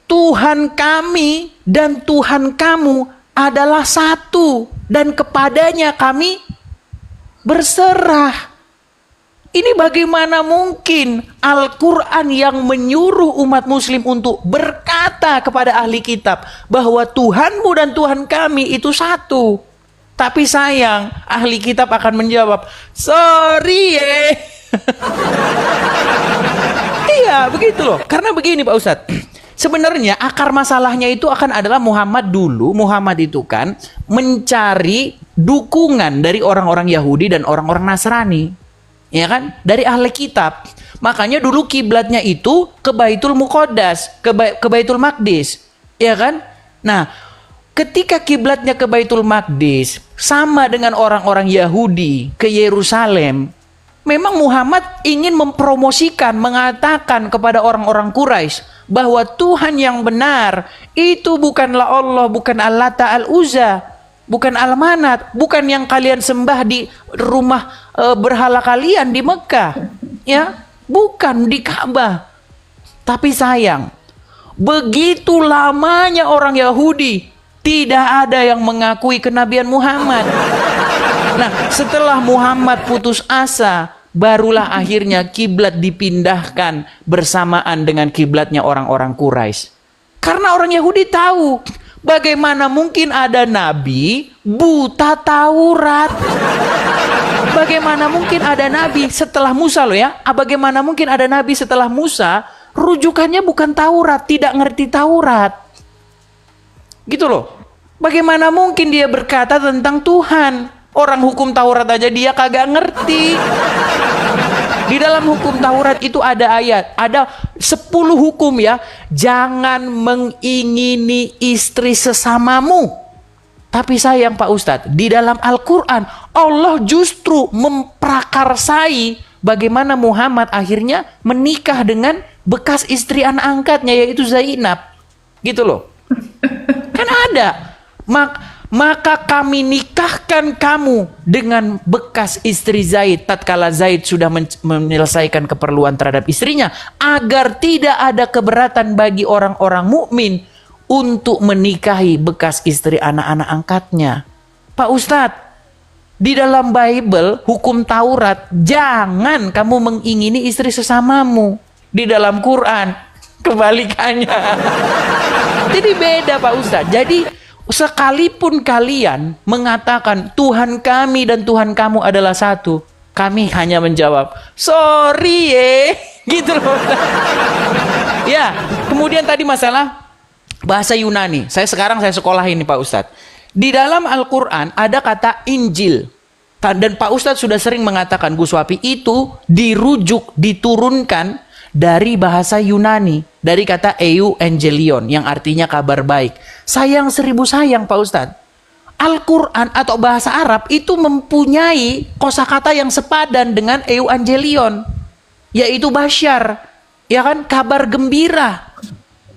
Speaker 1: Tuhan kami dan Tuhan kamu adalah satu, dan kepadanya kami berserah. Ini bagaimana mungkin Al-Quran yang menyuruh umat muslim untuk berkata kepada ahli kitab bahwa Tuhanmu dan Tuhan kami itu satu. Tapi sayang, ahli kitab akan menjawab, sorry Iya, begitu loh. Karena begini Pak Ustadz, sebenarnya akar masalahnya itu akan adalah Muhammad itu kan mencari dukungan dari orang-orang Yahudi dan orang-orang Nasrani. Ya kan? Dari ahli kitab. Makanya dulu kiblatnya itu ke Baitul Muqaddas, ke Baitul Maqdis. Ya kan? Nah, ketika kiblatnya ke Baitul Maqdis sama dengan orang-orang Yahudi ke Yerusalem, memang Muhammad ingin mempromosikan, mengatakan kepada orang-orang Quraisy bahwa Tuhan yang benar itu bukanlah Allah, bukan Al-Lata Al-Uzza, bukan Al-Manat, bukan yang kalian sembah di rumah berhala kalian di Mekah, ya, bukan di Ka'bah. Tapi sayang, begitu lamanya orang Yahudi tidak ada yang mengakui kenabian Muhammad. Nah, setelah Muhammad putus asa, barulah akhirnya kiblat dipindahkan bersamaan dengan kiblatnya orang-orang Quraisy. Karena orang Yahudi tahu, bagaimana mungkin ada nabi buta Taurat? Bagaimana mungkin ada nabi setelah Musa loh ya? Bagaimana mungkin ada nabi setelah Musa rujukannya bukan Taurat, tidak ngerti Taurat? Gitu loh. Bagaimana mungkin dia berkata tentang Tuhan? Orang hukum Taurat aja dia kagak ngerti. Di dalam hukum Taurat itu ada ayat, ada 10 hukum ya. Jangan mengingini istri sesamamu. Tapi sayang Pak Ustadz, di dalam Al-Quran Allah justru memprakarsai bagaimana Muhammad akhirnya menikah dengan bekas istri anak angkatnya, yaitu Zainab. Gitu loh. Kan ada. Maka kami nikahkan kamu dengan bekas istri Zaid tatkala Zaid sudah menyelesaikan keperluan terhadap istrinya, agar tidak ada keberatan bagi orang-orang mukmin untuk menikahi bekas istri anak-anak angkatnya. Pak Ustadz, di dalam Bible, hukum Taurat, jangan kamu mengingini istri sesamamu. Di dalam Quran, kebalikannya. Jadi beda Pak Ustadz. Jadi sekalipun kalian mengatakan Tuhan kami dan Tuhan kamu adalah satu, kami hanya menjawab, sorry gitu loh. Ya, kemudian tadi masalah bahasa Yunani. Saya sekolah ini Pak Ustadz. Di dalam Al-Quran ada kata Injil. Dan Pak Ustadz sudah sering mengatakan, Gus Wapi, itu diturunkan dari bahasa Yunani. Dari kata Euangelion yang artinya kabar baik. Sayang 1000 sayang Pak Ustadz. Al-Quran atau bahasa Arab itu mempunyai kosakata yang sepadan dengan Euangelion. Yaitu basyar. Ya kan? Kabar gembira.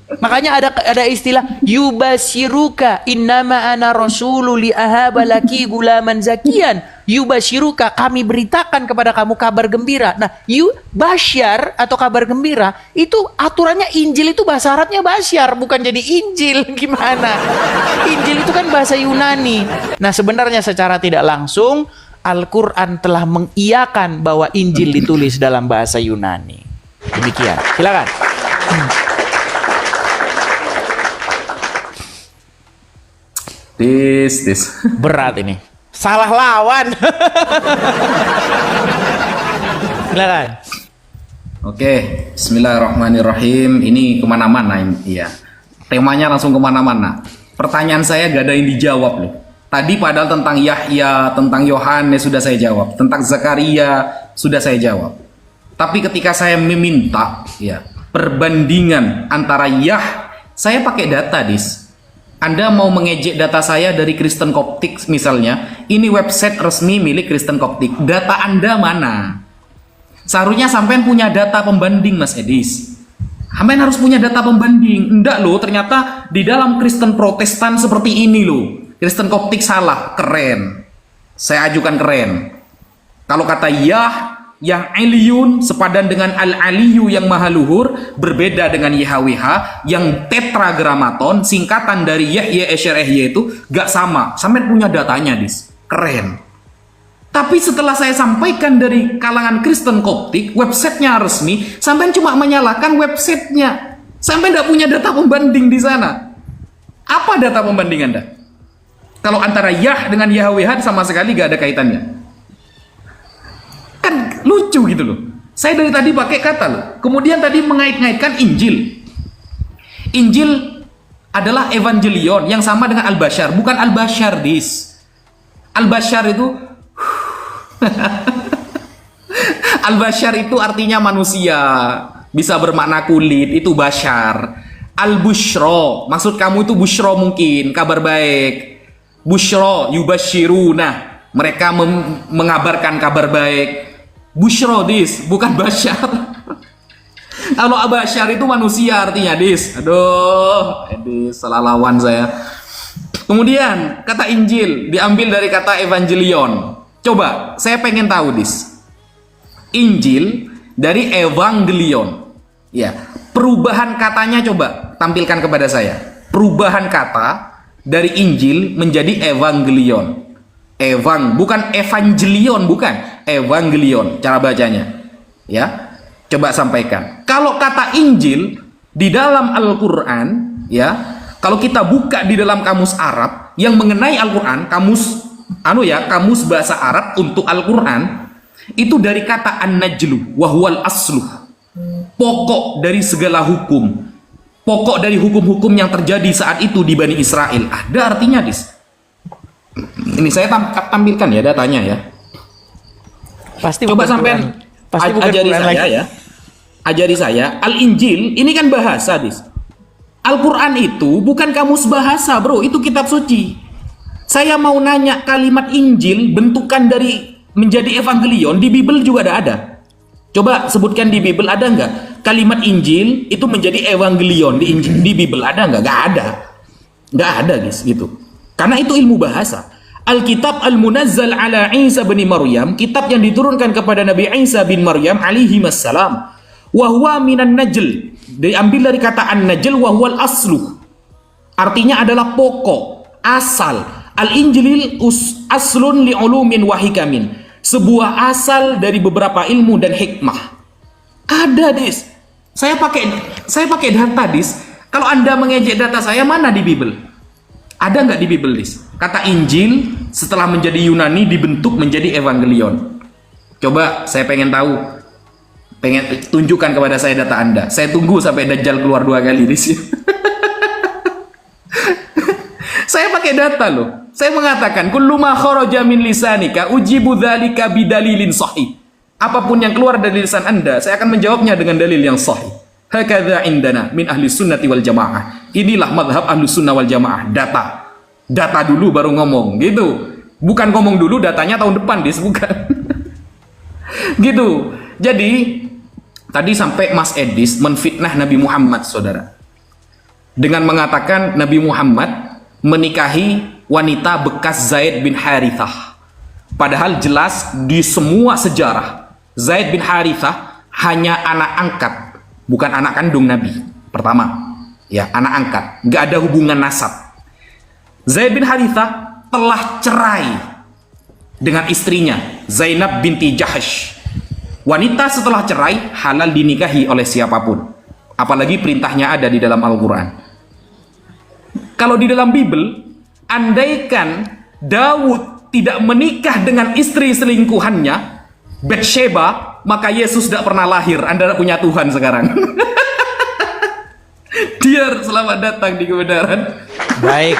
Speaker 1: Makanya ada istilah yubashiruka innama ana rasulu li ahaba laki gulaman zakian. Yubashiruka, kami beritakan kepada kamu kabar gembira. Nah, basyar atau kabar gembira itu aturannya Injil itu bahasa Arabnya basyar, bukan jadi Injil. Gimana? Injil itu kan bahasa Yunani. Nah, sebenarnya secara tidak langsung Al-Quran telah mengiyakan bahwa Injil ditulis dalam bahasa Yunani. Demikian. Silakan.
Speaker 2: This
Speaker 1: berat ini. Salah lawan. Silakan.
Speaker 2: Oke, bismillahirrahmanirrahim. Ini kemana-mana ini, ya. Temanya langsung kemana-mana. Pertanyaan saya gak ada yang dijawab loh. Tadi padahal tentang Yahya, tentang Yohanes sudah saya jawab, tentang Zakaria sudah saya jawab. Tapi ketika saya meminta, ya, perbandingan antara saya pakai data, Anda mau mengejek data saya dari Kristen Koptik misalnya, ini website resmi milik Kristen Koptik. Data Anda mana? Seharusnya sampean punya data pembanding, Mas Edis. Sampean harus punya data pembanding. Enggak loh, ternyata di dalam Kristen Protestan seperti ini loh. Kristen Koptik salah, keren. Saya ajukan keren. Kalau kata Yah yang Aliyun sepadan dengan Al-Aliyu yang maha luhur, berbeda dengan YHWH yang tetragramaton, singkatan dari Yahya Esyarehye itu gak sama. Sampai punya datanya, Dis. Keren. Tapi setelah saya sampaikan dari kalangan Kristen Koptik, websitenya resmi, sampai cuma menyalahkan websitenya. Sampai gak punya data pembanding di sana. Apa data pembanding Anda? Kalau antara Yah dengan YHWH sama sekali gak ada kaitannya. Kan lucu gitu loh. Saya dari tadi pakai kata loh. Kemudian tadi mengait-ngaitkan Injil. Injil adalah Evangelion yang sama dengan Al-Bashar. Bukan Al-Bashar, Dis. Al-Bashar itu Al-Bashar itu artinya manusia. Bisa bermakna kulit, itu Bashar. Al-Bushro, maksud kamu itu Bushro mungkin, kabar baik. Bushro, yubashiruna, mereka mengabarkan kabar baik. Bushro, Dis, bukan Bashar. Kalau Bashar itu manusia artinya, Dis. Aduh, Dis, salah lawan saya. Kemudian, kata Injil diambil dari kata Evangelion. Coba, saya pengen tahu, Dis. Injil dari Evangelion. Ya, perubahan katanya coba tampilkan kepada saya. Perubahan kata dari Injil menjadi Evangelion. Bukan Evangelion, bukan. Evangelion cara bacanya. Ya. Coba sampaikan. Kalau kata Injil di dalam Al-Qur'an, ya, kalau kita buka di dalam kamus Arab yang mengenai Al-Qur'an, kamus bahasa Arab untuk Al-Qur'an itu dari kata an-najlu wa huwal aslu. Pokok dari segala hukum. Pokok dari hukum-hukum yang terjadi saat itu di Bani Israel. Ada artinya, Dis. Ini saya tampilkan ya datanya ya.
Speaker 1: Pasti
Speaker 2: coba sampean ajari saya ya. Ajari saya. Al-Injil ini kan bahasa, Dis. Al-Quran itu bukan kamus bahasa, bro. Itu kitab suci. Saya mau nanya kalimat Injil bentukan dari menjadi Evangelion di Bible juga ada. Coba sebutkan di Bible ada nggak kalimat Injil itu menjadi Evangelion di Bible ada nggak? Nggak ada, guys, gitu. Karena itu ilmu bahasa. Alkitab al-munazzal ala Isa bin Maryam, kitab yang diturunkan kepada Nabi Isa bin Maryam alaihi wassalam. Wa huwa minan najl, diambil dari kata an-najl wa huwal aslu. Artinya adalah pokok, asal. Al-Injil aslun li ulumin wa hikamin. Sebuah asal dari beberapa ilmu dan hikmah. Ada, Dis. Saya pakai data, Dis. Kalau Anda mengejek data saya, mana di Bible? Ada nggak di Bible, Dis? Kata Injil setelah menjadi Yunani dibentuk menjadi Evangelion. Coba saya pengen tahu. Pengen tunjukkan kepada saya data Anda. Saya tunggu sampai Dajjal keluar 2 kali, Dis. Saya pakai data loh. Saya mengatakan kullu ma kharaja min lisanika ujibu dzalika bidalilin sahih. Apapun yang keluar dari lisan Anda, saya akan menjawabnya dengan dalil yang sahih. Hakadza indana min ahli sunnati wal jamaah. Inilah madhab ahli sunnah wal jamaah. Data dulu baru ngomong, gitu. Bukan ngomong dulu datanya tahun depan, Dis, bukan. Gitu. Jadi tadi sampai Mas Edis menfitnah Nabi Muhammad, saudara, dengan mengatakan Nabi Muhammad menikahi wanita bekas Zaid bin Harithah. Padahal jelas di semua sejarah Zaid bin Harithah hanya anak angkat, bukan anak kandung Nabi. Pertama, ya, anak angkat, nggak ada hubungan nasab. Zaid bin Harithah telah cerai dengan istrinya Zainab binti Jahash. Wanita setelah cerai halal dinikahi oleh siapapun, apalagi perintahnya ada di dalam Al-Quran. Kalau di dalam Bible, andaikan Daud tidak menikah dengan istri selingkuhannya Batsheba, maka Yesus tidak pernah lahir. Anda tidak punya Tuhan sekarang. Dia selamat datang di kebenaran.
Speaker 1: Baik,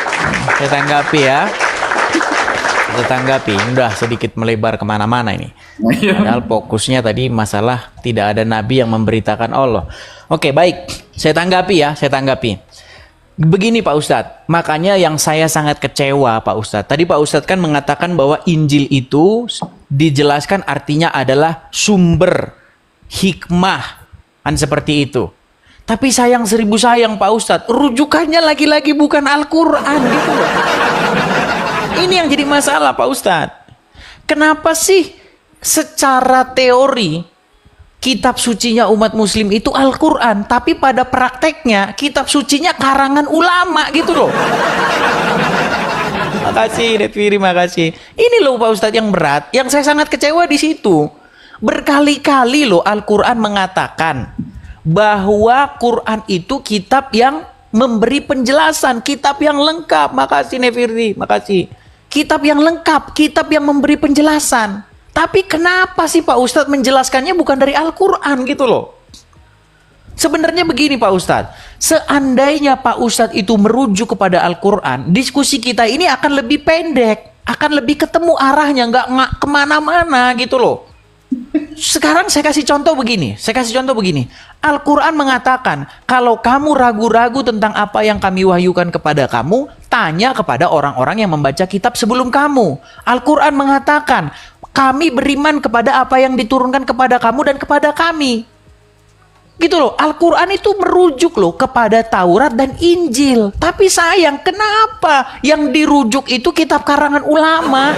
Speaker 1: saya tanggapi ya. Saya tanggapi, udah sedikit melebar kemana-mana ini. Padahal fokusnya tadi masalah tidak ada nabi yang memberitakan Allah. Oke, baik, saya tanggapi ya, saya tanggapi. Begini Pak Ustadz, makanya yang saya sangat kecewa Pak Ustadz. Tadi Pak Ustadz kan mengatakan bahwa Injil itu dijelaskan artinya adalah sumber hikmah, kan seperti itu. Tapi sayang 1000 sayang Pak Ustadz, rujukannya lagi-lagi bukan Al-Quran gitu loh. Ini yang jadi masalah Pak Ustadz. Kenapa sih secara teori kitab sucinya umat muslim itu Al-Quran, tapi pada prakteknya kitab sucinya karangan ulama gitu loh. Makasih Netfiri, makasih. Ini loh Pak Ustadz yang berat, yang saya sangat kecewa di situ. Berkali-kali loh Al-Quran mengatakan bahwa Quran itu kitab yang memberi penjelasan, kitab yang lengkap. Makasih Netfiri, makasih. Kitab yang lengkap, kitab yang memberi penjelasan. Tapi kenapa sih Pak Ustadz menjelaskannya bukan dari Al-Quran gitu loh? Sebenarnya begini Pak Ustadz, seandainya Pak Ustadz itu merujuk kepada Al-Quran, diskusi kita ini akan lebih pendek, akan lebih ketemu arahnya, nggak kemana-mana gitu loh. Sekarang saya kasih contoh begini, Al-Quran mengatakan, kalau kamu ragu-ragu tentang apa yang kami wahyukan kepada kamu, tanya kepada orang-orang yang membaca kitab sebelum kamu. Al-Quran mengatakan, kami beriman kepada apa yang diturunkan kepada kamu dan kepada kami. Gitu loh, Al-Quran itu merujuk loh kepada Taurat dan Injil. Tapi sayang, kenapa yang dirujuk itu kitab karangan ulama?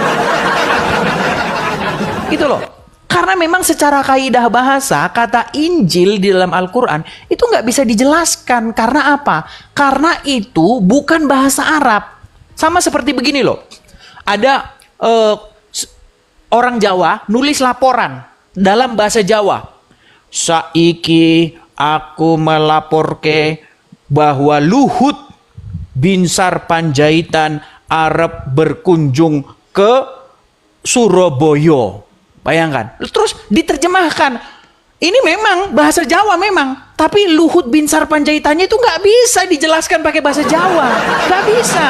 Speaker 1: Gitu loh. Karena memang secara kaidah bahasa, kata Injil di dalam Al-Quran itu nggak bisa dijelaskan. Karena apa? Karena itu bukan bahasa Arab. Sama seperti begini loh. Ada orang Jawa nulis laporan dalam bahasa Jawa. Saiki aku melaporke bahwa Luhut Binsar Panjaitan Arab berkunjung ke Surabaya. Bayangkan. Terus diterjemahkan. Ini memang bahasa Jawa memang. Tapi Luhut Binsar Panjaitannya itu nggak bisa dijelaskan pakai bahasa Jawa. Nggak bisa.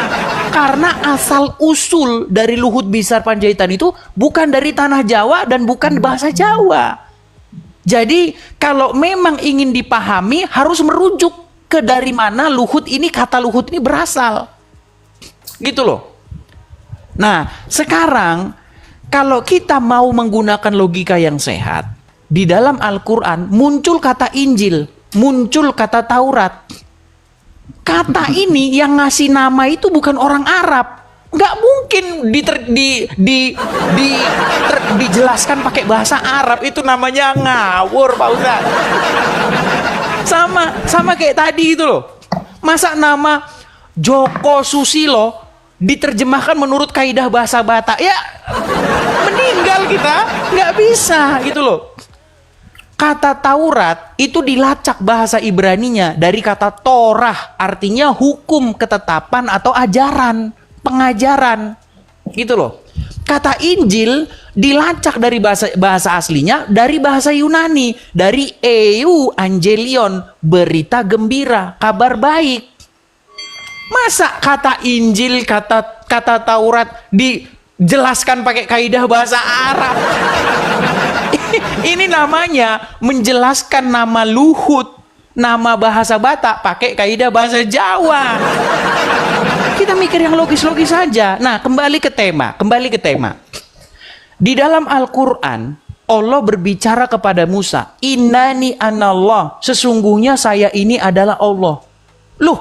Speaker 1: Karena asal usul dari Luhut Binsar Panjaitan itu bukan dari tanah Jawa dan bukan bahasa Jawa. Jadi kalau memang ingin dipahami harus merujuk ke dari mana Luhut ini, kata Luhut ini berasal. Gitu loh. Nah sekarang kalau kita mau menggunakan logika yang sehat, di dalam Al-Quran muncul kata Injil, muncul kata Taurat. Kata ini yang ngasih nama itu bukan orang Arab. Nggak mungkin dijelaskan pakai bahasa Arab, itu namanya ngawur Pak Ustaz. Sama kayak tadi itu loh. Masa nama Joko Susilo diterjemahkan menurut kaidah bahasa Batak? Ya meninggal kita, nggak bisa gitu loh. Kata Taurat itu dilacak bahasa Ibraninya dari kata Torah, artinya hukum, ketetapan atau ajaran, pengajaran, gitu loh. Kata Injil dilacak dari bahasa aslinya dari bahasa Yunani, dari Angelion, berita gembira, kabar baik. Masa kata Injil, kata Taurat dijelaskan pakai kaidah bahasa Arab? Ini namanya menjelaskan nama Luhut, nama bahasa Batak pakai kaidah bahasa Jawa. Kita mikir yang logis-logis saja. Nah, kembali ke tema. Di dalam Al-Quran, Allah berbicara kepada Musa, Innani anallah, sesungguhnya saya ini adalah Allah. Loh,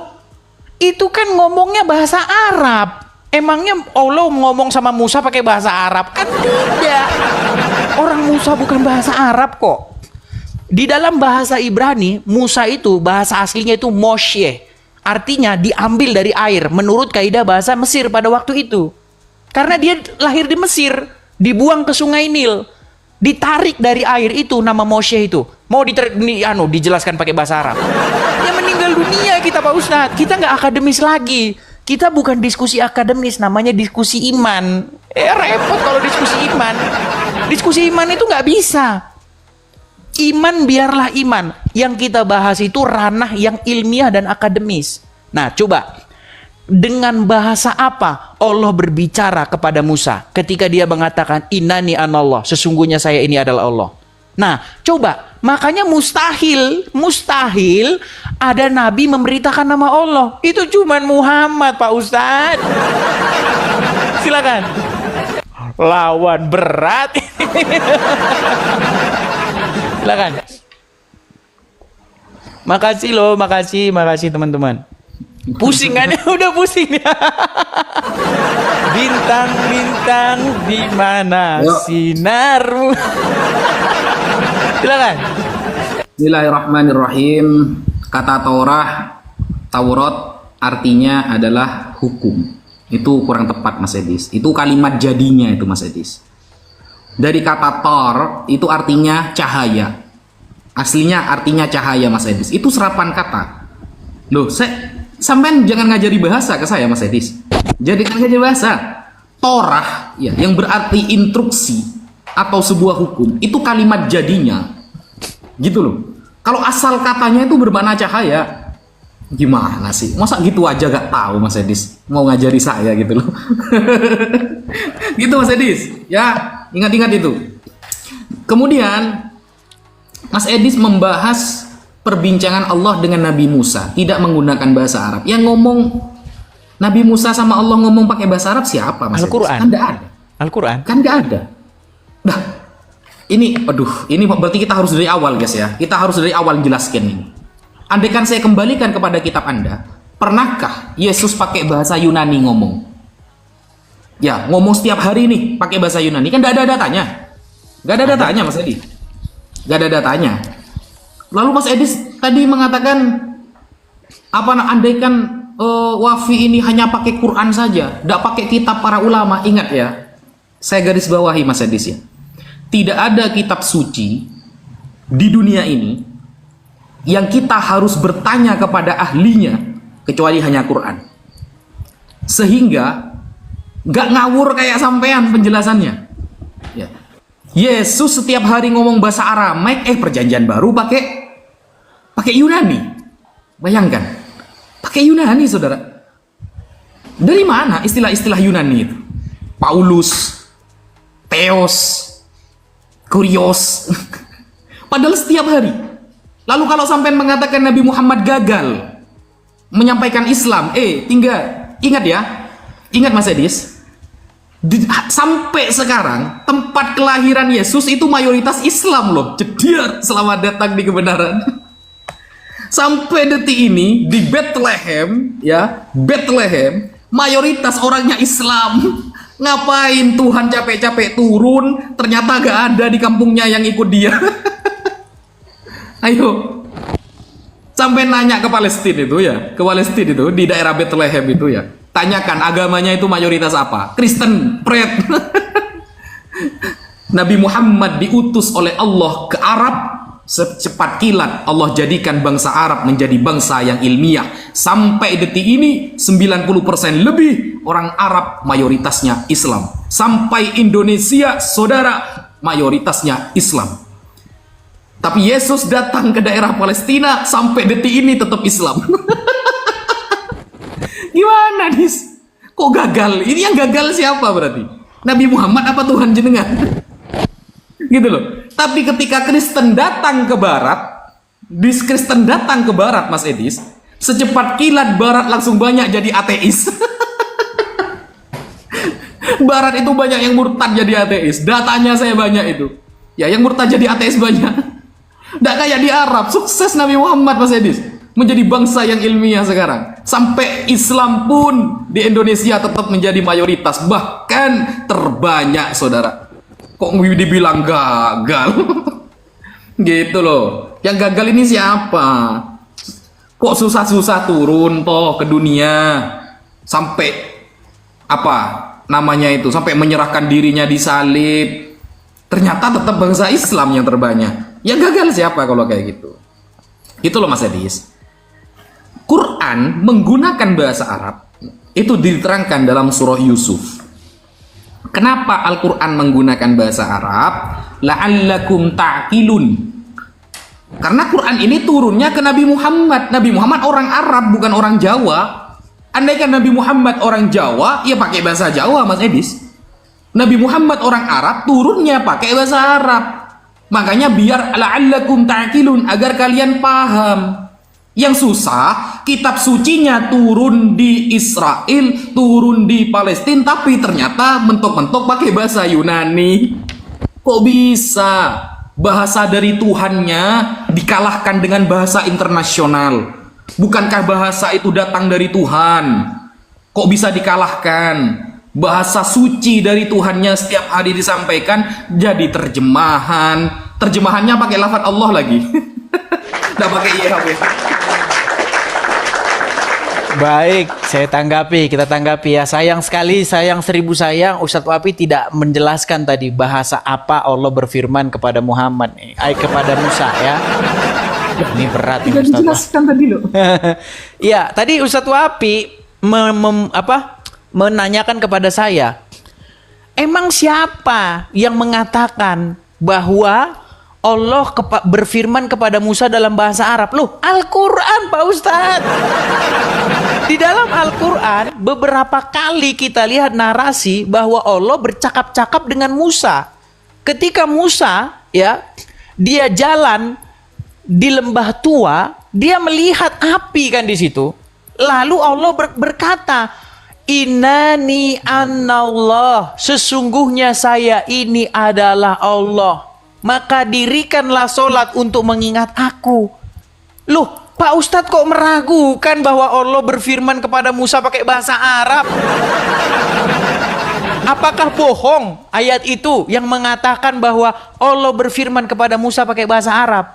Speaker 1: itu kan ngomongnya bahasa Arab. Emangnya Allah ngomong sama Musa pakai bahasa Arab? Kan tidak. Orang Musa bukan bahasa Arab kok. Di dalam bahasa Ibrani, Musa itu bahasa aslinya itu Moshe. Artinya diambil dari air menurut kaidah bahasa Mesir pada waktu itu. Karena dia lahir di Mesir, dibuang ke Sungai Nil, ditarik dari air itu nama Moshe itu. Mau dijelaskan pakai bahasa Arab? Ya meninggal dunia kita Pak Ustadz. Kita nggak akademis lagi. Kita bukan diskusi akademis, namanya diskusi iman. Repot kalau diskusi iman. Diskusi iman itu nggak bisa. Iman biarlah iman. Yang kita bahas itu ranah yang ilmiah dan akademis. Nah coba, dengan bahasa apa Allah berbicara kepada Musa ketika dia mengatakan Innani anallah, sesungguhnya saya ini adalah Allah. Nah coba, makanya mustahil ada nabi memberitakan nama Allah. Itu cuman Muhammad Pak Ustadz. Silakan. Lawan berat. Silakan. Makasih loh, makasih teman-teman. Pusing kan? Udah pusing ya. Bintang-bintang di mana
Speaker 2: Yuk.
Speaker 1: sinarmu? Silakan.
Speaker 2: Bismillahirrahmanirrahim. Kata Taurat artinya adalah hukum. Itu kurang tepat Mas Edis. Itu kalimat jadinya itu Mas Edis. Dari kata tor itu artinya cahaya. Aslinya artinya cahaya Mas Edis. Itu serapan kata. Loh, sampean jangan ngajari bahasa ke saya Mas Edis. Jadi kan ngajari bahasa. Torah ya, yang berarti instruksi atau sebuah hukum, itu kalimat jadinya. Gitu loh. Kalau asal katanya itu bermakna cahaya. Gimana sih? Masa gitu aja gak tahu Mas Edis? Mau ngajari saya gitu loh. Gitu Mas Edis. Ya, ingat-ingat itu. Kemudian Mas Edis membahas perbincangan Allah dengan Nabi Musa, tidak menggunakan bahasa Arab. Yang ngomong Nabi Musa sama Allah ngomong pakai bahasa Arab siapa Mas Edis?
Speaker 1: Al-Quran.
Speaker 2: Kan gak ada.
Speaker 1: Al-Quran.
Speaker 2: Kan gak ada. Nah, ini berarti kita harus dari awal guys ya. Kita harus dari awal jelaskan ini. Andaikan saya kembalikan kepada kitab Anda, pernahkah Yesus pakai bahasa Yunani ngomong? Ya, ngomong setiap hari nih pakai bahasa Yunani, kan gak ada datanya. Gak ada datanya Mas Edi. Gak ada datanya. Lalu Mas Edis tadi mengatakan andaikan Wafi ini hanya pakai Quran saja, tidak pakai kitab para ulama. Ingat ya, saya garis bawahi Mas Edis ya. Tidak ada kitab suci di dunia ini yang kita harus bertanya kepada ahlinya kecuali hanya Quran. Sehingga gak ngawur kayak sampean penjelasannya. Ya. Yesus setiap hari ngomong bahasa Aramaik, perjanjian baru pakai Yunani. Bayangkan, pakai Yunani saudara. Dari mana istilah-istilah Yunani itu? Paulus, Theos, Kurios. Padahal setiap hari. Lalu kalau sampai mengatakan Nabi Muhammad gagal menyampaikan Islam, ingat ya. Ingat Mas Edis. Sampai sekarang tempat kelahiran Yesus itu mayoritas Islam loh. Jediar, selamat datang di kebenaran. Sampai detik ini di Bethlehem mayoritas orangnya Islam. Ngapain Tuhan capek-capek turun, ternyata gak ada di kampungnya yang ikut dia. Ayo, sampai nanya ke Palestina itu ya, di daerah Bethlehem itu ya, tanyakan agamanya itu mayoritas apa? Kristen, pret. Nabi Muhammad diutus oleh Allah ke Arab, secepat kilat Allah jadikan bangsa Arab menjadi bangsa yang ilmiah. Sampai detik ini 90% lebih orang Arab mayoritasnya Islam. Sampai Indonesia, saudara, mayoritasnya Islam. Tapi Yesus datang ke daerah Palestina, sampai detik ini tetap Islam. Gimana nih? Kok gagal? Ini yang gagal siapa berarti? Nabi Muhammad apa Tuhan jenengan? Gitu loh. Tapi ketika Kristen datang ke Barat, Mas Edis, secepat kilat Barat langsung banyak jadi ateis. Barat itu banyak yang murtad jadi ateis. Datanya saya banyak itu. Ya, yang murtad jadi ateis banyak. Nggak kayak di Arab, sukses Nabi Muhammad Mas Edis menjadi bangsa yang ilmiah sekarang. Sampai Islam pun di Indonesia tetap menjadi mayoritas, bahkan terbanyak saudara. Kok dibilang gagal? Gitu loh. Yang gagal ini siapa? Kok susah-susah turun toh ke dunia sampai sampai menyerahkan dirinya disalib. Ternyata tetap bangsa Islam yang terbanyak. Yang gagal siapa kalau kayak gitu? Gitu loh Mas Edis. Quran menggunakan bahasa Arab itu diterangkan dalam surah Yusuf. Kenapa Al-Quran menggunakan bahasa Arab? La'allakum ta'qilun. Karena Quran ini turunnya ke Nabi Muhammad. Nabi Muhammad orang Arab, bukan orang Jawa. Andaikan Nabi Muhammad orang Jawa, ya pakai bahasa Jawa Mas Edis. Nabi Muhammad orang Arab, turunnya pakai bahasa Arab. Makanya biar la'allakum ta'qilun, agar kalian paham. Yang susah, kitab sucinya turun di Israel, turun di Palestina, tapi ternyata mentok-mentok pakai bahasa Yunani. Kok bisa? Bahasa dari Tuhannya dikalahkan dengan bahasa internasional. Bukankah bahasa itu datang dari Tuhan? Kok bisa dikalahkan? bahasa suci dari Tuhannya setiap hari disampaikan jadi terjemahannya pakai lafaz Allah lagi. Nggak pakai IHW.
Speaker 1: Baik, kita tanggapi ya. Sayang sekali, sayang seribu sayang, Ustadz Wafi tidak menjelaskan tadi bahasa apa Allah berfirman kepada Muhammad, kepada Musa ya. Ini berat ini Ustadz.
Speaker 2: Dijelaskan tadi loh.
Speaker 1: Ya, tadi Ustadz Wafi menanyakan kepada saya, emang siapa yang mengatakan bahwa Allah berfirman kepada Musa dalam bahasa Arab? Loh, Al-Quran Pak Ustadz. Di dalam Al-Quran beberapa kali kita lihat narasi bahwa Allah bercakap-cakap dengan Musa. Ketika Musa ya, dia jalan di lembah tua, dia melihat api kan di situ. Lalu Allah berkata, Innani anallah, sesungguhnya saya ini adalah Allah. Maka dirikanlah solat untuk mengingat aku. Loh, Pak Ustadz kok meragukan bahwa Allah berfirman kepada Musa pakai bahasa Arab? Apakah bohong ayat itu yang mengatakan bahwa Allah berfirman kepada Musa pakai bahasa Arab?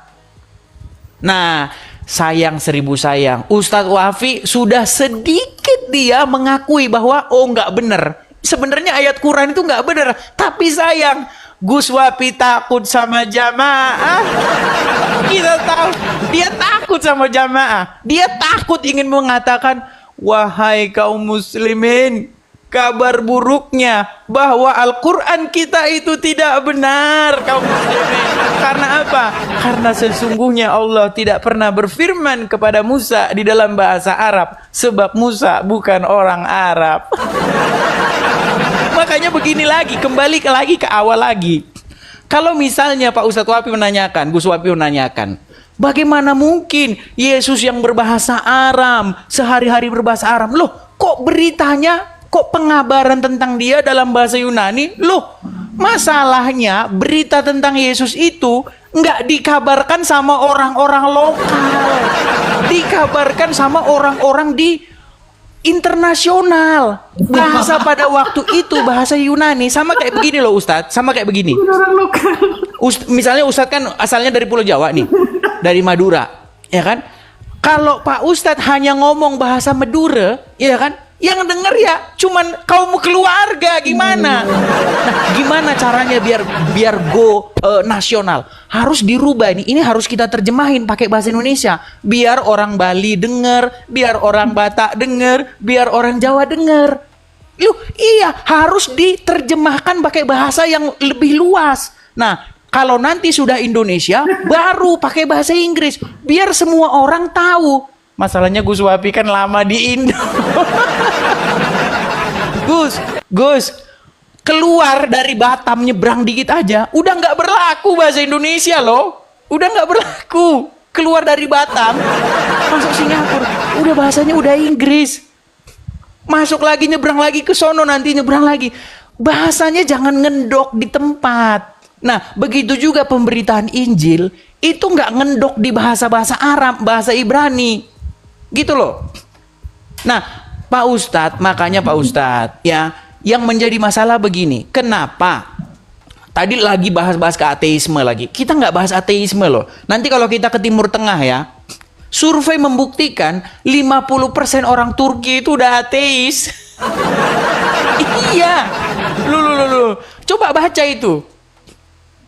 Speaker 1: Nah, sayang seribu sayang, Ustadz Wafi sudah sedikit dia mengakui bahwa nggak benar. Sebenarnya ayat Quran itu nggak benar, tapi sayang, Gus Wafi takut sama jamaah. Kita tahu dia takut sama jamaah. Dia takut ingin mengatakan, wahai kaum muslimin, kabar buruknya bahwa Al-Quran kita itu tidak benar, kaum muslimin. Karena apa? Karena sesungguhnya Allah tidak pernah berfirman kepada Musa di dalam bahasa Arab, sebab Musa bukan orang Arab. Makanya begini lagi, kembali lagi ke awal lagi. Kalau misalnya Pak Ustadz Wafi menanyakan, Gus Wafi menanyakan, bagaimana mungkin Yesus yang berbahasa Aram, sehari-hari berbahasa Aram, loh kok beritanya, kok pengabaran tentang dia dalam bahasa Yunani? Loh, masalahnya berita tentang Yesus itu nggak dikabarkan sama orang-orang lokal, dikabarkan sama orang-orang di internasional. Bahasa pada waktu itu bahasa Yunani. Sama kayak begini loh Ustadz, sama kayak begini. Misalnya Ustadz kan asalnya dari Pulau Jawa nih, dari Madura, ya kan? Kalau Pak Ustadz hanya ngomong bahasa Madura, ya kan? Yang denger ya cuman kaum keluarga, gimana? Nah, gimana caranya biar go nasional? Harus dirubah ini harus kita terjemahin pakai bahasa Indonesia. Biar orang Bali denger, biar orang Batak denger, biar orang Jawa denger. Loh, iya, harus diterjemahkan pakai bahasa yang lebih luas. Nah, kalau nanti sudah Indonesia, baru pakai bahasa Inggris, biar semua orang tahu. Masalahnya Gus Wafi kan lama di Indo. Gus, keluar dari Batam nyebrang dikit aja, udah nggak berlaku bahasa Indonesia loh. Udah nggak berlaku. Keluar dari Batam, masuk Singapura, udah bahasanya udah Inggris. Masuk lagi, nyebrang lagi ke sono, nanti nyebrang lagi. Bahasanya jangan ngendok di tempat. Nah, begitu juga pemberitaan Injil, itu nggak ngendok di bahasa-bahasa Arab, bahasa Ibrani. Gitu loh. Nah, Pak Ustadz, makanya Pak Ustadz, ya, yang menjadi masalah begini, kenapa? Tadi lagi bahas-bahas ke ateisme lagi. Kita nggak bahas ateisme loh. Nanti kalau kita ke Timur Tengah ya, survei membuktikan 50% orang Turki itu udah ateis. Iya. Lu. Coba baca itu.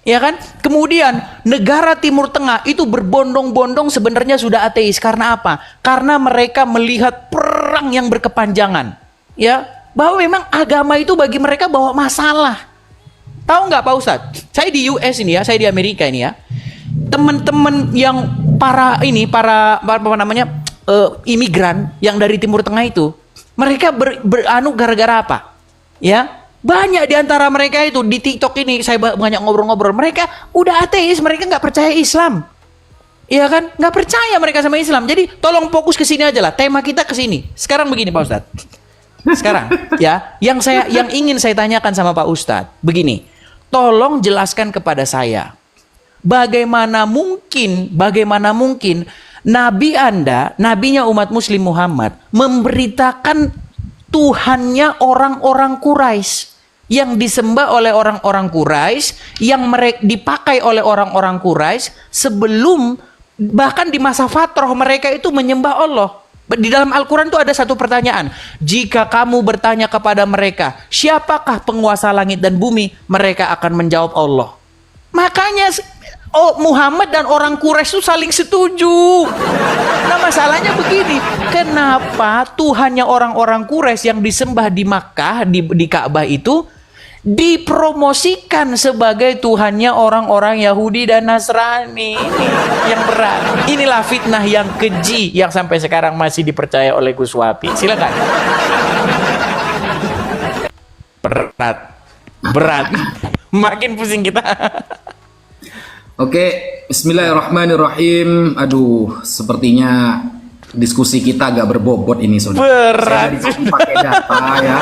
Speaker 1: Ya kan? Kemudian negara Timur Tengah itu berbondong-bondong sebenarnya sudah ateis. Karena apa? Karena mereka melihat perang yang berkepanjangan. Ya, bahwa memang agama itu bagi mereka bawa masalah. Tahu nggak Pak Ustadz? Saya di US ini ya, saya di Amerika ini ya. Teman-teman yang para imigran yang dari Timur Tengah itu, mereka gara-gara apa? Ya. Banyak di antara mereka itu di TikTok ini saya banyak ngobrol-ngobrol. Mereka udah ateis, mereka nggak percaya Islam, iya kan? Nggak percaya mereka sama Islam. Jadi tolong fokus ke sini aja lah. Tema kita ke sini. Sekarang begini Pak Ustadz. Sekarang ya, yang ingin saya tanyakan sama Pak Ustadz begini. Tolong jelaskan kepada saya, bagaimana mungkin Nabi Anda, nabinya umat Muslim Muhammad, memberitakan Tuhannya orang-orang Quraisy, yang disembah oleh orang-orang Quraisy, yang dipakai oleh orang-orang Quraisy sebelum, bahkan di masa fatrah mereka itu menyembah Allah. Di dalam Al-Quran itu ada satu pertanyaan. Jika kamu bertanya kepada mereka, siapakah penguasa langit dan bumi? Mereka akan menjawab Allah. Makanya Muhammad dan orang Quraisy itu saling setuju. Nah, masalahnya begini, kenapa Tuhannya orang-orang Quraisy yang disembah di Makkah, di Ka'bah itu dipromosikan sebagai Tuhannya orang-orang Yahudi dan Nasrani? Ini yang berat. Inilah fitnah yang keji yang sampai sekarang masih dipercaya oleh Gus Wapi. Silakan. Berat. Makin pusing kita.
Speaker 2: Oke, bismillahirrahmanirrahim. Aduh, sepertinya diskusi kita agak berbobot ini, saudara.
Speaker 1: Berat.
Speaker 2: Saya dari tadi pakai data ya.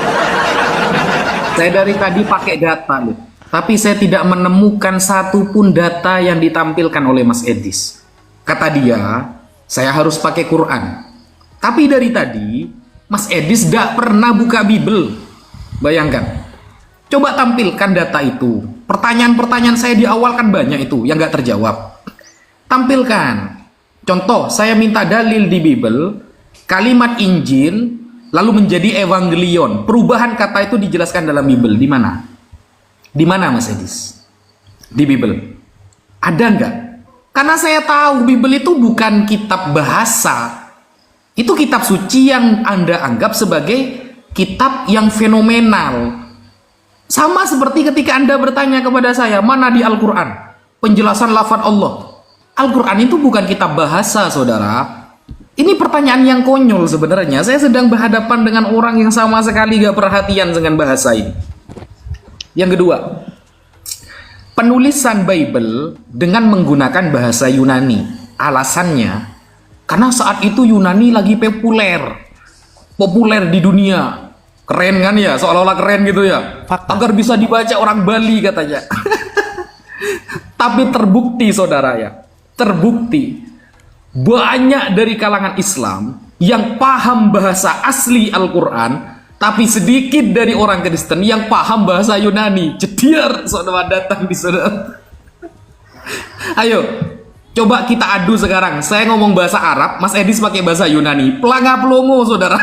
Speaker 2: Saya dari tadi pakai data loh. Tapi saya tidak menemukan satupun data yang ditampilkan oleh Mas Edis. Kata dia, saya harus pakai Quran. Tapi dari tadi, Mas Edis tidak pernah buka Bible. Bayangkan. Coba tampilkan data itu. Pertanyaan-pertanyaan saya di awal kan banyak itu yang nggak terjawab. Tampilkan. Contoh, saya minta dalil di Bible, kalimat Injil lalu menjadi evangelion. Perubahan kata itu dijelaskan dalam Bible. Di mana? Di mana, Mas Edis? Di Bible. Ada nggak? Karena saya tahu Bible itu bukan kitab bahasa. Itu kitab suci yang Anda anggap sebagai kitab yang fenomenal. Sama seperti ketika Anda bertanya kepada saya, mana di Al-Quran penjelasan lafaz Allah? Al-Quran itu bukan kitab bahasa, saudara. Ini pertanyaan yang konyol sebenarnya. Saya sedang berhadapan dengan orang yang sama sekali gak perhatian dengan bahasa ini. Yang kedua, penulisan Bible dengan menggunakan bahasa Yunani. Alasannya, karena saat itu Yunani lagi populer di dunia. Keren kan ya, seolah-olah keren gitu ya.
Speaker 1: Fakta.
Speaker 2: Agar bisa dibaca orang Bali katanya. Tapi terbukti, saudara ya, terbukti banyak dari kalangan Islam yang paham bahasa asli Al-Quran, tapi sedikit dari orang Kristen yang paham bahasa Yunani. Jediar, saudara, datang di saudara. Ayo, coba kita adu sekarang. Saya ngomong bahasa Arab, Mas Edis pakai bahasa Yunani. Pelangga pelongo, saudara.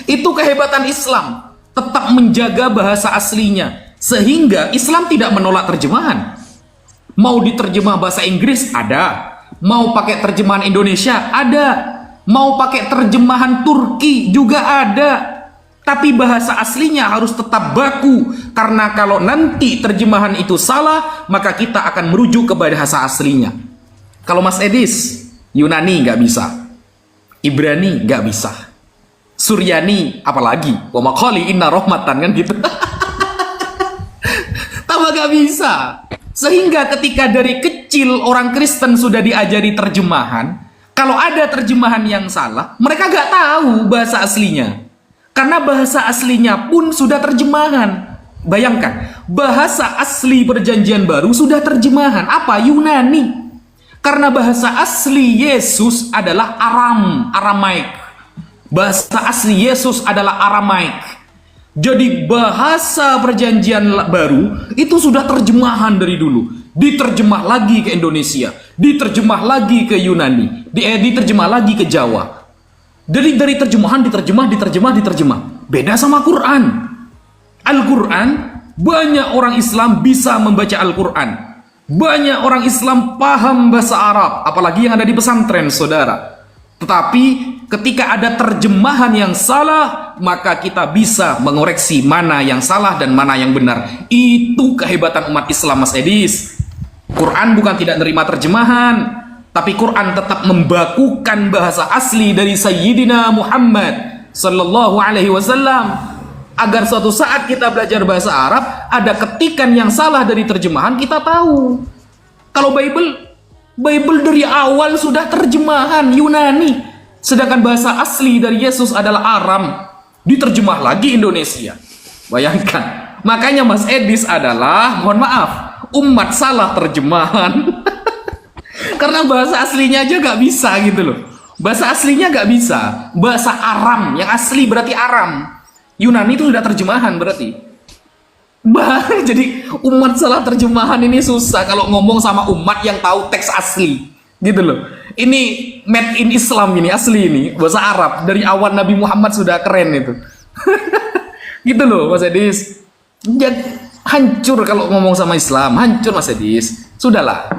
Speaker 2: Itu kehebatan Islam, tetap menjaga bahasa aslinya, sehingga Islam tidak menolak terjemahan. Mau diterjemah bahasa Inggris ada, mau pakai terjemahan Indonesia ada, mau pakai terjemahan Turki juga ada. Tapi bahasa aslinya harus tetap baku, karena kalau nanti terjemahan itu salah, maka kita akan merujuk ke bahasa aslinya. Kalau Mas Edis, Yunani nggak bisa, Ibrani nggak bisa, Suryani apalagi, wa maqali inna rahmatan, kan gitu. Tambah gak bisa. Sehingga ketika dari kecil orang Kristen sudah diajari terjemahan, kalau ada terjemahan yang salah, mereka gak tahu bahasa aslinya. Karena bahasa aslinya pun sudah terjemahan. Bayangkan, bahasa asli Perjanjian Baru sudah terjemahan. Apa? Yunani. Karena bahasa asli Yesus adalah Aramaik. Bahasa asli Yesus adalah Aramaik. Jadi bahasa Perjanjian Baru itu sudah terjemahan dari dulu. Diterjemah lagi ke Indonesia, diterjemah lagi ke Yunani, diterjemah lagi ke Jawa. Dari terjemahan diterjemah. Beda sama Quran. Al-Quran, banyak orang Islam bisa membaca Al-Quran. Banyak orang Islam paham bahasa Arab, apalagi yang ada di pesantren, saudara. Tetapi ketika ada terjemahan yang salah, maka kita bisa mengoreksi mana yang salah dan mana yang benar. Itu kehebatan umat Islam, Mas Edis. Quran bukan tidak menerima terjemahan, tapi Quran tetap membakukan bahasa asli dari Sayyidina Muhammad Sallallahu Alaihi Wasallam, agar suatu saat kita belajar bahasa Arab, ada ketikan yang salah dari terjemahan, kita tahu. Kalau Bible dari awal sudah terjemahan Yunani, sedangkan bahasa asli dari Yesus adalah Aram, diterjemah lagi Indonesia. Bayangkan. Makanya Mas Edis adalah, mohon maaf, umat salah terjemahan. Karena bahasa aslinya aja gak bisa gitu loh. Bahasa aslinya nggak bisa. Bahasa Aram yang asli berarti Aram. Yunani itu sudah terjemahan berarti. Jadi umat salah terjemahan ini susah kalau ngomong sama umat yang tahu teks asli, gitu loh. Ini made in Islam ini asli ini bahasa Arab dari awal Nabi Muhammad sudah keren itu. Gitu loh Mas Edis. Jadi hancur kalau ngomong sama Islam, hancur Mas Edis. Sudahlah.